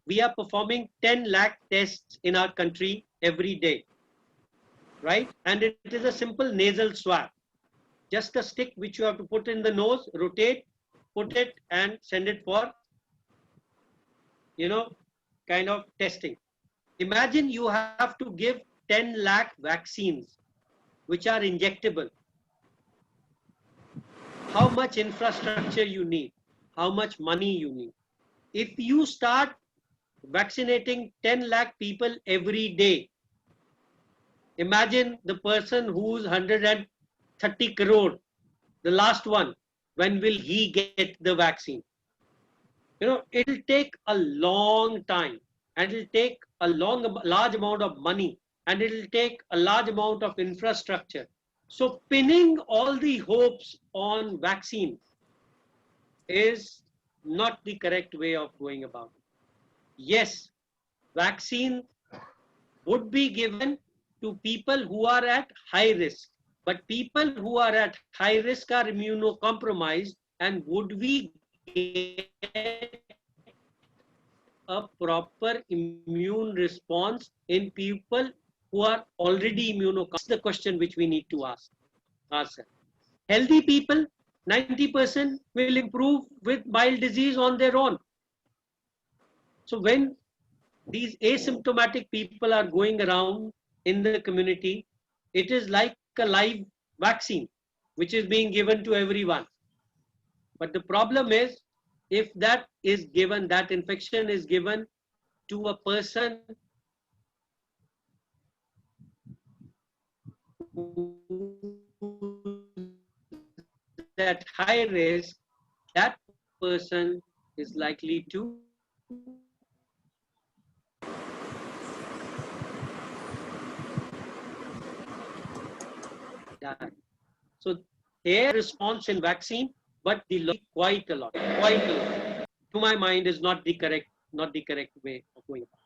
we are performing 10 lakh tests in our country every day, right? And it is a simple nasal swab. Just a stick which you have to put in the nose, rotate, put it and send it for, kind of testing. Imagine you have to give 10 lakh vaccines which are injectable. how much infrastructure you need, how much money you need. If you start vaccinating 10 lakh people every day, imagine the person who's 130 crore, the last one, when will he get the vaccine? You know, it'll take a long time, and it'll take a large amount of money, and it'll take a large amount of infrastructure. So pinning all the hopes on vaccine is not the correct way of going about it. Yes, vaccine would be given to people who are at high risk, but people who are at high risk are immunocompromised, and would we get a proper immune response in people who are already immunocompromised? That's the question which we need to ask ourselves. Healthy people, 90% will improve with mild disease on their own. So when these asymptomatic people are going around in the community, it is like a live vaccine which is being given to everyone. But the problem is, if that is given, that infection is given to a person who is at high risk, that person is likely to die. So their response in vaccine, but the quite a lot. To my mind, is not the correct way of going about.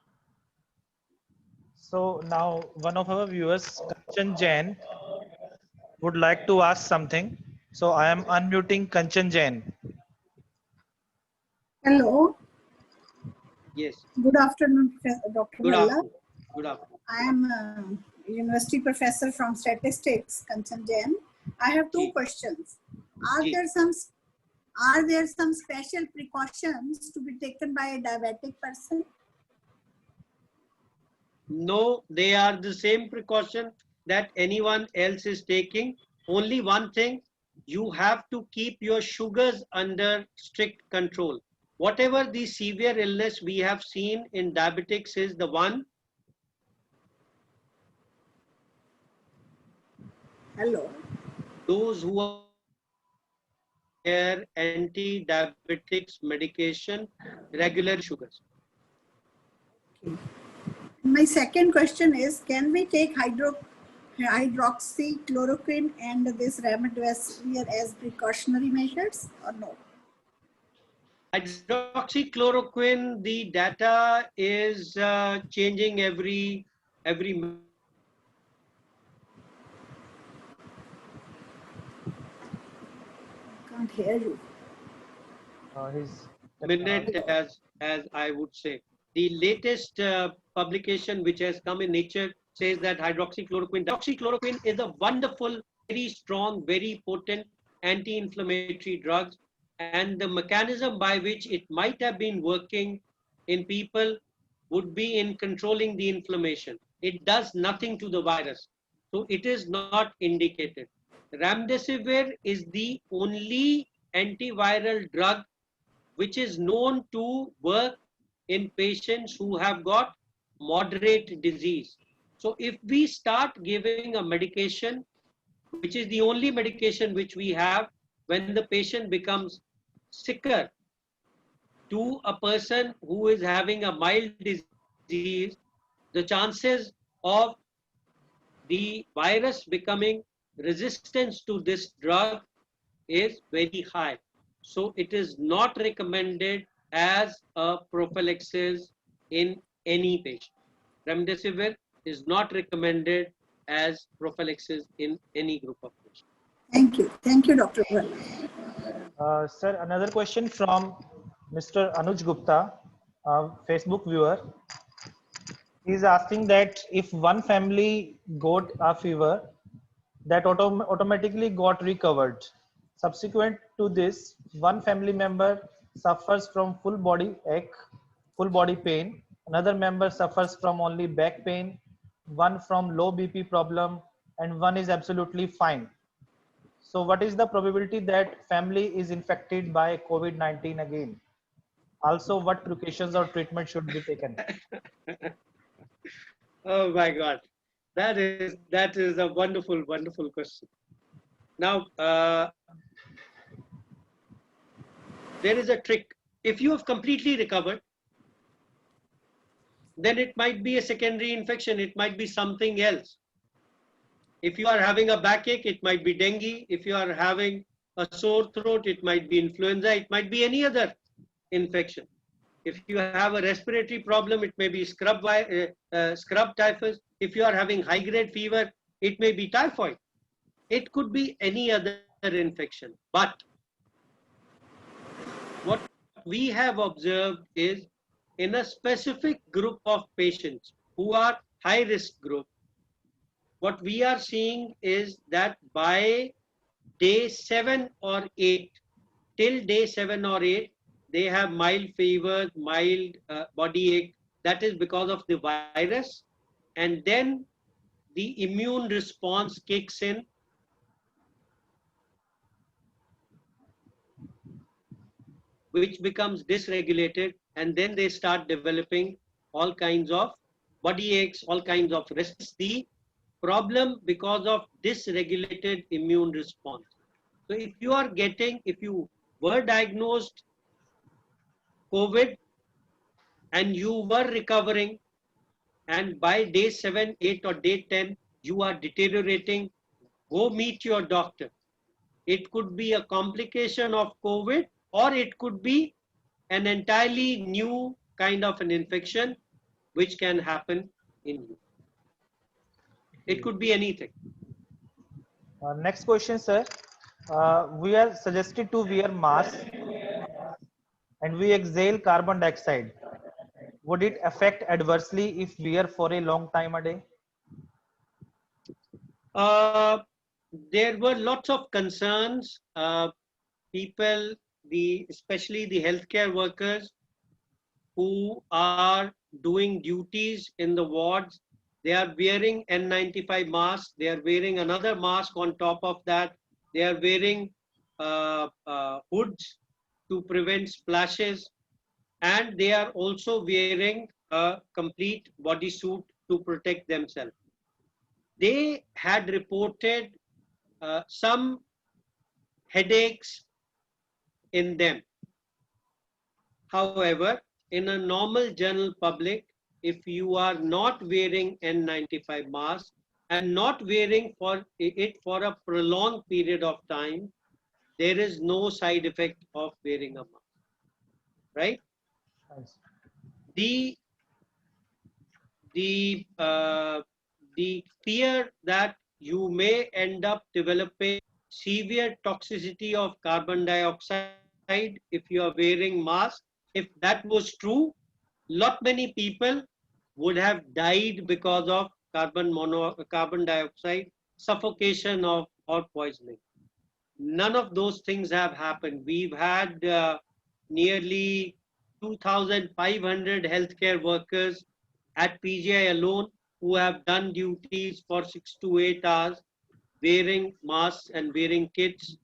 So now one of our viewers, Kanchan Jain, would like to ask something. So I am unmuting Kanchan Jain. Hello. Yes. Good afternoon, Dr. Good Bhalla. afternoon. Good afternoon. I am a university professor from statistics, Kanchan Jain. I have two questions. Are there some special precautions to be taken by a diabetic person? No, they are the same precaution that anyone else is taking. Only one thing, you have to keep your sugars under strict control. Whatever the severe illness we have seen in diabetics is the one. Hello. Those who are anti-diabetics medication, regular sugars. Okay. My second question is, can we take hydroxychloroquine and this remdesivir as precautionary measures or no? Hydroxychloroquine, the data is changing every Can't hear you. minute, as I would say. The latest publication which has come in Nature says that hydroxychloroquine is a wonderful, very strong, very potent anti-inflammatory drug, and the mechanism by which it might have been working in people would be in controlling the inflammation. It does nothing to the virus, so it is not indicated. Remdesivir is the only antiviral drug which is known to work in patients who have got moderate disease. So if we start giving a medication, which is the only medication which we have, when the patient becomes sicker, to a person who is having a mild disease, the chances of the virus becoming resistant to this drug is very high. So it is not recommended as a prophylaxis in any patient. Remdesivir is not recommended as prophylaxis in any group of patients. Thank you. Thank you, Dr. Bhalla. Sir, another question from Mr. Anuj Gupta, Facebook viewer. He is asking that if one family got a fever, that automatically got recovered. Subsequent to this, one family member suffers from full body ache, full body pain. Another member suffers from only back pain, one from low BP problem, and one is absolutely fine. So what is the probability that family is infected by COVID-19 again? Also, what precautions or treatment should be taken? Oh my God, that is a wonderful, wonderful question. Now, there is a trick. If you have completely recovered, then it might be a secondary infection. It might be something else. If you are having a backache, it might be dengue. If you are having a sore throat, it might be influenza. It might be any other infection. If you have a respiratory problem, it may be scrub typhus. If you are having high-grade fever, it may be typhoid. It could be any other infection. But what we have observed is in a specific group of patients who are high-risk group, what we are seeing is that by day 7 or 8, till day 7 or 8, they have mild fever, mild body ache. That is because of the virus. And then the immune response kicks in. Which becomes dysregulated, and then they start developing all kinds of body aches, all kinds of restless. The problem because of dysregulated immune response. So if you were diagnosed COVID and you were recovering, and by day 7, 8 or day 10, you are deteriorating, go meet your doctor. It could be a complication of COVID, or it could be an entirely new kind of an infection which can happen in you. It could be anything. Next question, sir. We are suggested to wear mask and we exhale carbon dioxide. Would it affect adversely if wear for a long time a day? There were lots of concerns. People, especially the healthcare workers who are doing duties in the wards, they are wearing N95 masks. They are wearing another mask on top of that. They are wearing hoods to prevent splashes. And they are also wearing a complete bodysuit to protect themselves. They had reported some headaches in them. However, in a normal general public, if you are not wearing N95 mask and not wearing it for a prolonged period of time, there is no side effect of wearing a mask, right? Nice. The fear that you may end up developing severe toxicity of carbon dioxide if you are wearing mask, if that was true, lot many people would have died because of carbon dioxide suffocation or poisoning. None of those things have happened. We've had nearly 2,500 healthcare workers at PGI alone who have done duties for 6 to 8 hours, wearing masks and wearing kits.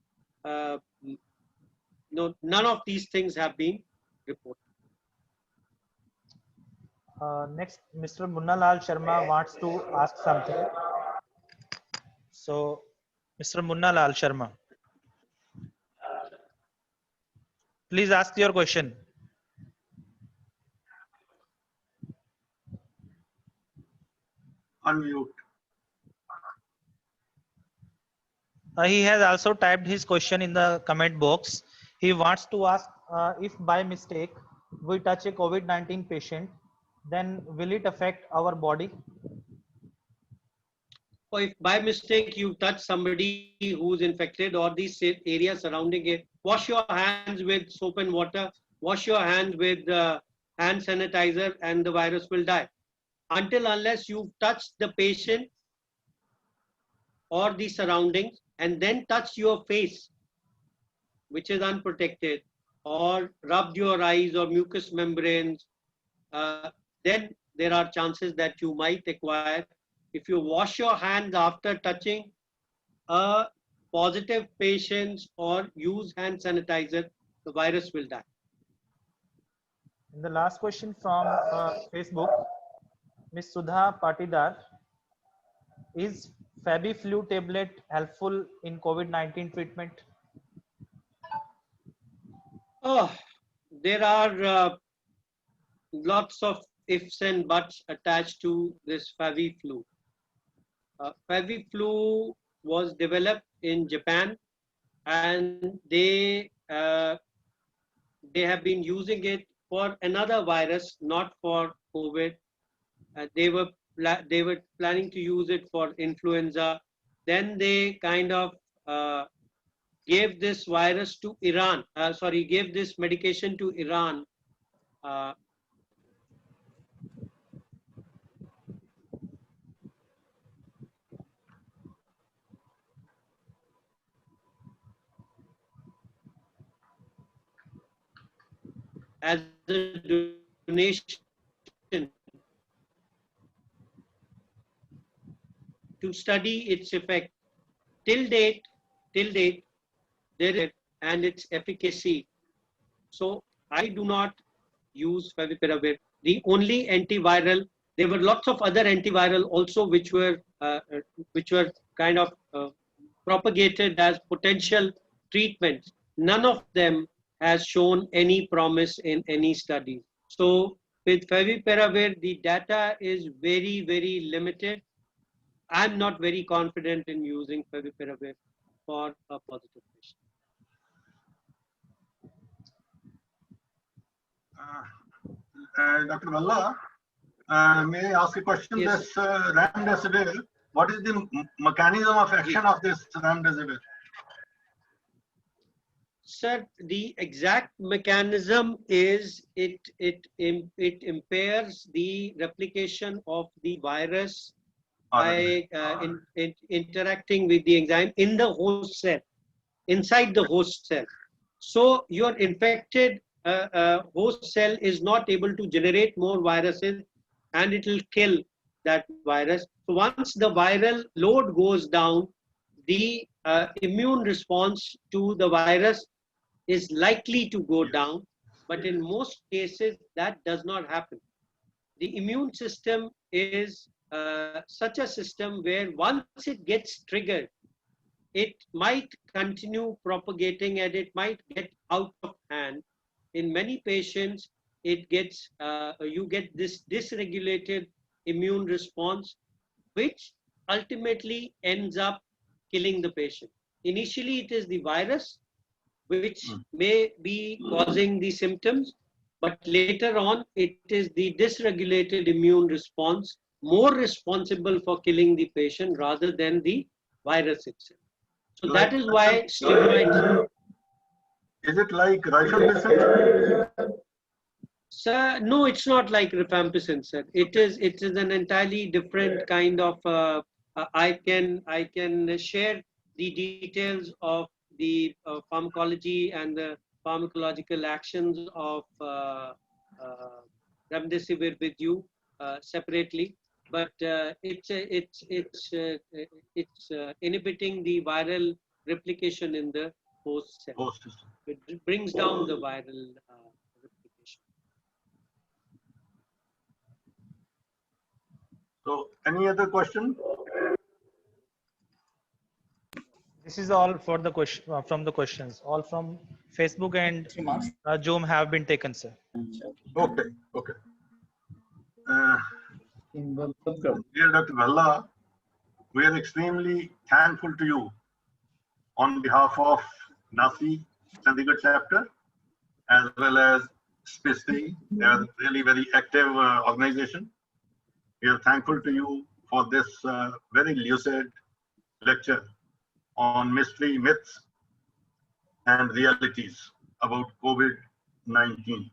No, none of these things have been reported. Next, Mr. Munnalal Sharma wants to ask something. So, Mr. Munnalal Sharma, please ask your question. Unmute. He has also typed his question in the comment box. He wants to ask if by mistake we touch a COVID-19 patient, then will it affect our body? Or if by mistake you touch somebody who's infected or these areas surrounding it, wash your hands with soap and water, wash your hands with hand sanitizer, and the virus will die. Unless you've touched the patient or the surroundings and then touch your face, which is unprotected, or rubbed your eyes or mucous membranes, then there are chances that you might acquire. If you wash your hands after touching a positive patients or use hand sanitizer, the virus will die. And the last question from Facebook, Ms. Sudha Patidar. Is FabiFlu tablet helpful in COVID-19 treatment? Oh, there are lots of ifs and buts attached to this FabiFlu. FabiFlu was developed in Japan, and they have been using it for another virus, not for COVID. They were planning to use it for influenza. Then they kind of gave this virus to Iran. Gave this medication to Iran. As a donation to study its effect. Till date, there is and its efficacy. So I do not use favipiravir. The only antiviral, there were lots of other antiviral also which were kind of propagated as potential treatments. None of them has shown any promise in any study. So with favipiravir, the data is very, very limited. I'm not very confident in using favipiravir for a positive patient. Dr. Valla, may I ask a question? Yes. This remdesivir, what is the mechanism of action of this remdesivir? Sir, the exact mechanism is it impairs the replication of the virus by interacting with the enzyme in the host cell, inside the host cell. So your infected host cell is not able to generate more viruses, and it will kill that virus. So once the viral load goes down, the immune response to the virus is likely to go down, but in most cases that does not happen. The immune system is such a system where once it gets triggered, it might continue propagating and it might get out of hand. In many patients, it gets you get this dysregulated immune response, which ultimately ends up killing the patient. Initially, it is the virus which may be causing the symptoms, but later on, it is the dysregulated immune response more responsible for killing the patient rather than the virus itself. So that is why steroids. Is it like rifampicin? Sir, no, it's not like rifampicin, sir. It is an entirely different kind of. I can share the details of the pharmacology and the pharmacological actions of remdesivir with you separately, but it's inhibiting the viral replication in the host cell. It brings down the viral replication. So, any other question? This is all for the question from the questions. All from Facebook and Zoom have been taken, sir. Okay, okay. Dear Dr. Valla, we are extremely thankful to you on behalf of NASI Chandigarh chapter as well as Space 3. They are really very active organization. We are thankful to you for this very lucid lecture on mystery, myths, and realities about COVID-19.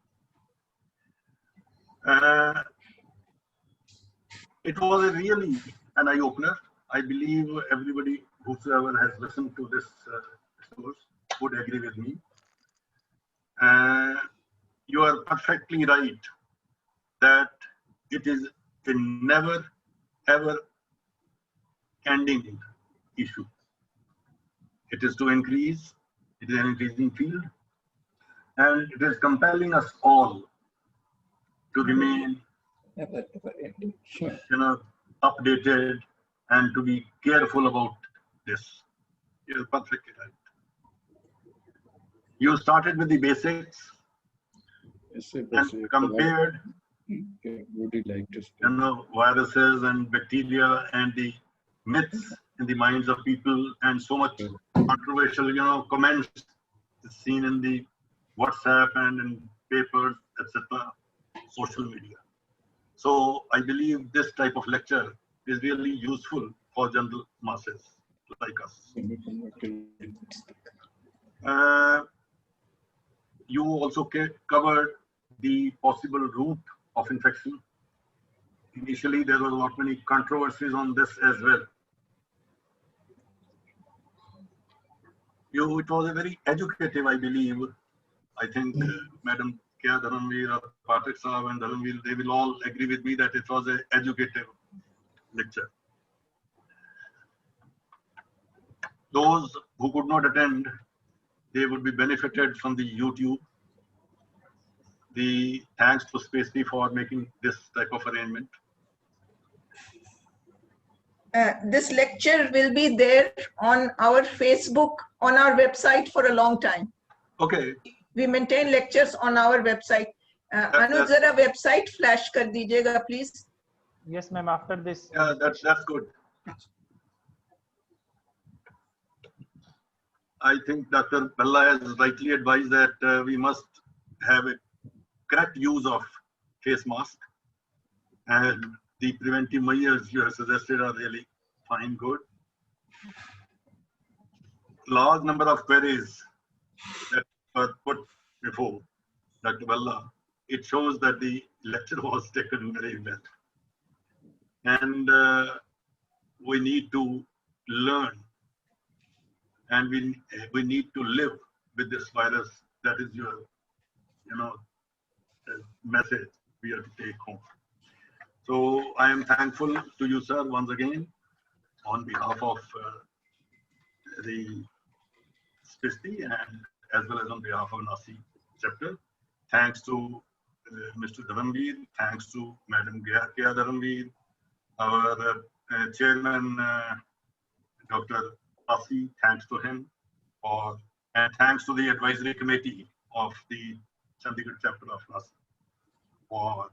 It was really an eye-opener. I believe everybody whosoever has listened to this course would agree with me. You are perfectly right that it is a never ever ending issue. It is to increase. It is an increasing field. And it is compelling us all to remain, updated and to be careful about this. You're perfectly right. You started with the basics and compared, Would you like to speak? viruses and bacteria and the myths in the minds of people, and so much controversial, comments seen in the WhatsApp and in papers, etc., social media. So I believe this type of lecture is really useful for general masses like us. You also covered the possible route of infection. Initially, there were a lot many controversies on this as well. It was a very educative, I believe. I think Madam Kya Dharamveer, Pathak Saab and Dharamveer, they will all agree with me that it was an educative lecture. Those who could not attend, they would be benefited from the YouTube. The thanks to Spacey for making this type of arrangement. This lecture will be there on our Facebook, on our website for a long time. Okay. We maintain lectures on our website. Anuj, zara website flash kar dijiyega, please. Yes, ma'am. After this. Yeah, that's good. I think Dr. Bhalla has rightly advised that we must have a correct use of face mask, and the preventive measures you have suggested are really fine, good. Large number of queries that were put before Dr. Bhalla, it shows that the lecture was taken very well. And we need to learn, and we need to live with this virus. That is your, message we have to take home. So I am thankful to you, sir, once again, on behalf of the Spacey and as well as on behalf of Nasi chapter. Thanks to Mr. Dharamveer, thanks to Madam Kya Dharamveer, our chairman, Dr. Asi, thanks to him, and thanks to the advisory committee of the Chandigarh chapter of Nasi for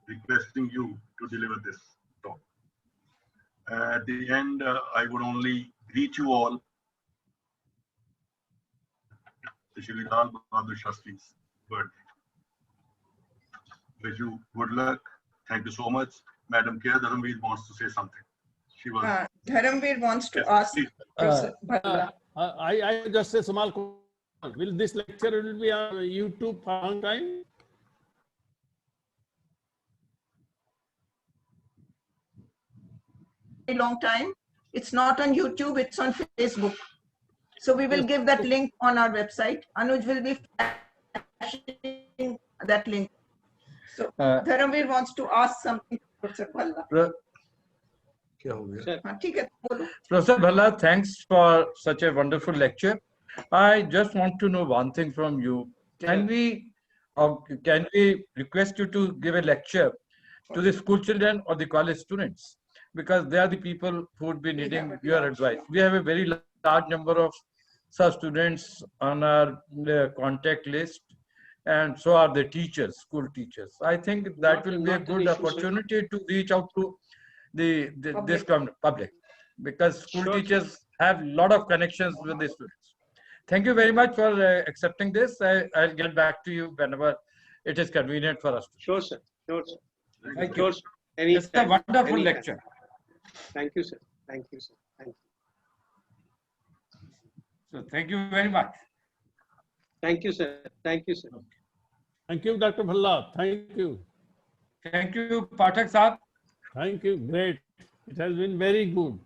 requesting you to deliver this talk. At the end, I would only greet you all. Shri Lal Bahadur Shastri's birthday. Wish you good luck. Thank you so much. Madam Kya Dharamveer wants to say something. She was. Dharamveer wants to ask. I just say small question. Will this lecture will be on YouTube for a long time? A long time. It's not on YouTube, it's on Facebook. So we will give that link on our website. Anuj will be flashing that link. So Dharamveer wants to ask something. Professor Bhalla. Professor Bhalla, thanks for such a wonderful lecture. I just want to know one thing from you. Can we request you to give a lecture to the school children or the college students? Because they are the people who would be needing your advice. We have a very large number of such students on our contact list, and so are the teachers, school teachers. I think that will be a good opportunity to reach out to this public, because school teachers have a lot of connections with the students. Thank you very much for accepting this. I'll get back to you whenever it is convenient for us. Sure, sir. Sure, sir. Thank you. Anytime. It's a wonderful lecture. Thank you, sir. Thank you, sir. Thank you. So thank you very much. Thank you, sir. Thank you, sir. Thank you, Dr. Bhalla. Thank you. Thank you, Pathak Saab. Thank you. Great. It has been very good.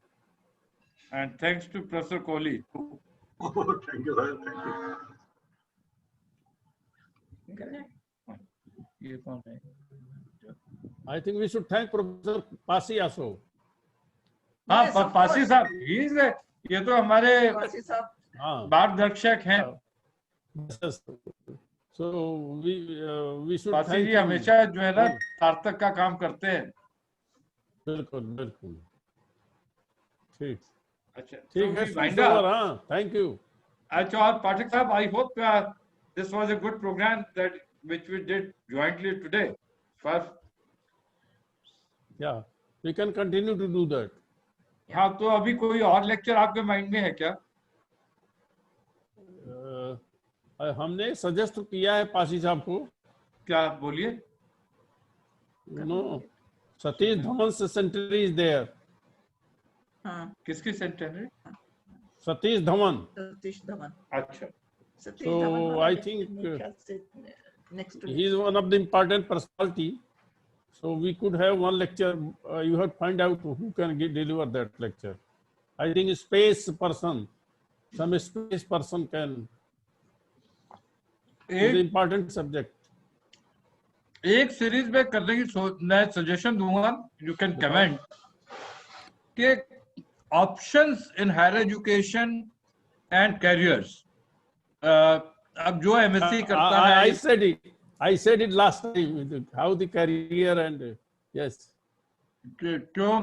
And thanks to Professor Kohli. Oh, thank you, sir. Thank you. I think we should thank Professor Pasi also. Yes, of Pasi course. Saab, he is ये तो हमारे वासी साहब, हाँ, मार्गदर्शक हैं। yes. So we should वासी thank जी him. हमेशा जो है ना सार्थक का काम करते हैं। बिल्कुल बिल्कुल, ठीक अच्छा, ठीक है, wind so up. over, हाँ, thank you. अच्छा, और पाठक साहब, I hope this was a good program that which we did jointly today. For Yeah, we can continue to do that. हाँ, तो अभी कोई और लेक्चर आपके माइंड में है क्या? हमने सजेस्ट किया है पासी साहब को, क्या बोलिए? you know, Satish Dhawan centre is there. हाँ, किसकी सेंटर? सतीश धवन. सतीश धवन. अच्छा. सतीश So धवन I हमारे think ख्याल से next to he is one of the important personality. So we could have one lecture. You have to find out who can deliver that lecture. I think a space person, some space person can. It's an important subject. एक series में करने की मैं suggestion दूंगा, you can comment, कि options in higher education and careers. अब जो MSc करता है, I said it last time, how the career and yes. क्यों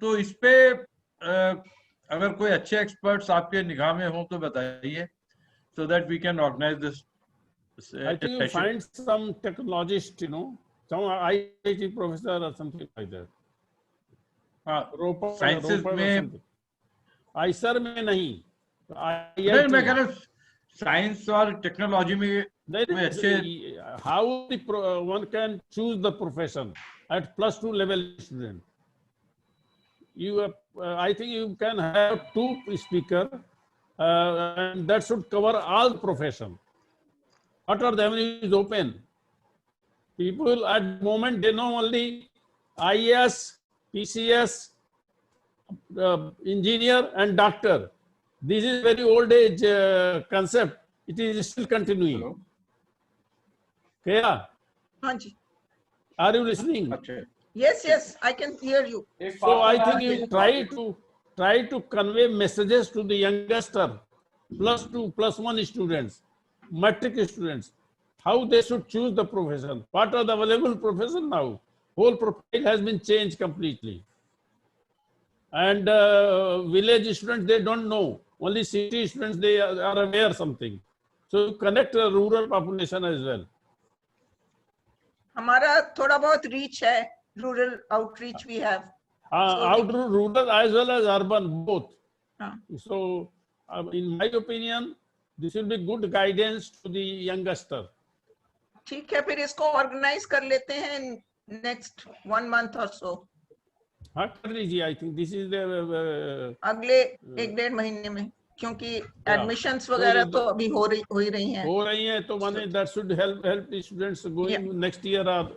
तो इस पे अगर कोई अच्छे एक्सपर्ट्स आपके निगाह में हो तो बताइए, so that we can organize this. I think you find some technologist, you know, some IIT professor or something like that. Sciences में, आईसर में नहीं, नहीं मैं कह रहा हूँ साइंस और टेक्नोलॉजी में अच्छे. How one can choose the profession at +2 level student? You, I think you can have 2 speakers, and that should cover all profession. What are the avenues open? People at the moment, they know only IAS, PCS, engineer and doctor. This is very old age concept. It is still continuing. Hello? Kaya, हाँ जी. are you listening? अच्छा. Yes, yes, I can hear you. So I think you try to convey messages to the youngster, +2, +1 students, matric students, how they should choose the profession. What are the available profession now? Whole profile has been changed completely. And village students, they don't know. Only city students, they are aware something. So connect the rural population as well. हमारा थोड़ा बहुत reach है, rural outreach we have. Rural as well as urban, both. हाँ. So in my opinion, this will be good guidance to the youngster. ठीक है, फिर इसको organize कर लेते हैं next 1 month or so. हाँ कर लीजिए. I think this is the अगले 1-1.5 महीने में, क्योंकि admissions वगैरह तो अभी हो ही रही हैं. तो माने that should help the students going next year, or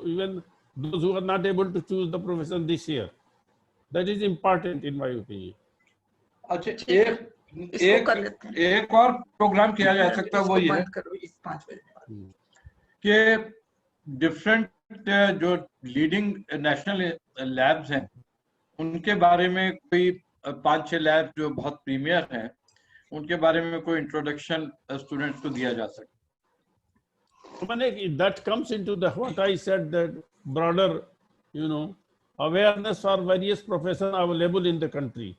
even those who are not able to choose the profession this year. That is important in my opinion. अच्छा, एक और प्रोग्राम किया जा सकता है, वो ये है कि डिफरेंट जो लीडिंग नेशनल लैब्स हैं उनके बारे में कोई 5-6 लैब जो बहुत प्रीमियर हैं उनके बारे में कोई इंट्रोडक्शन स्टूडेंट्स को दिया जा सके. That comes into the what I said, that broader, you know, awareness for various professions available in the country.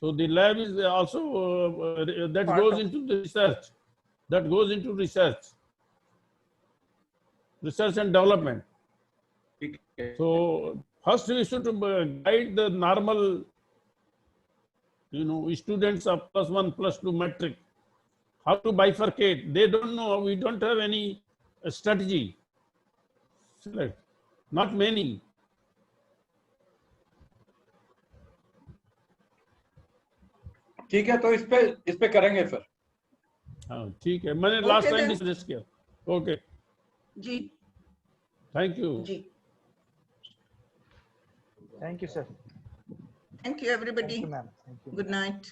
So the lab is also that goes into the research. That goes into research and development. So first we should guide the normal, you know, students of +1, +2 matric, how to bifurcate. They don't know. We don't have any strategy. Select. Not many. ठीक है, तो इस पे करेंगे फिर. हाँ ठीक है, मैंने लास्ट टाइम भी सजेस्ट किया. ओके जी, थैंक यू जी. Thank you, sir. Thank you, everybody. Thank you, ma'am. Thank you. Good night.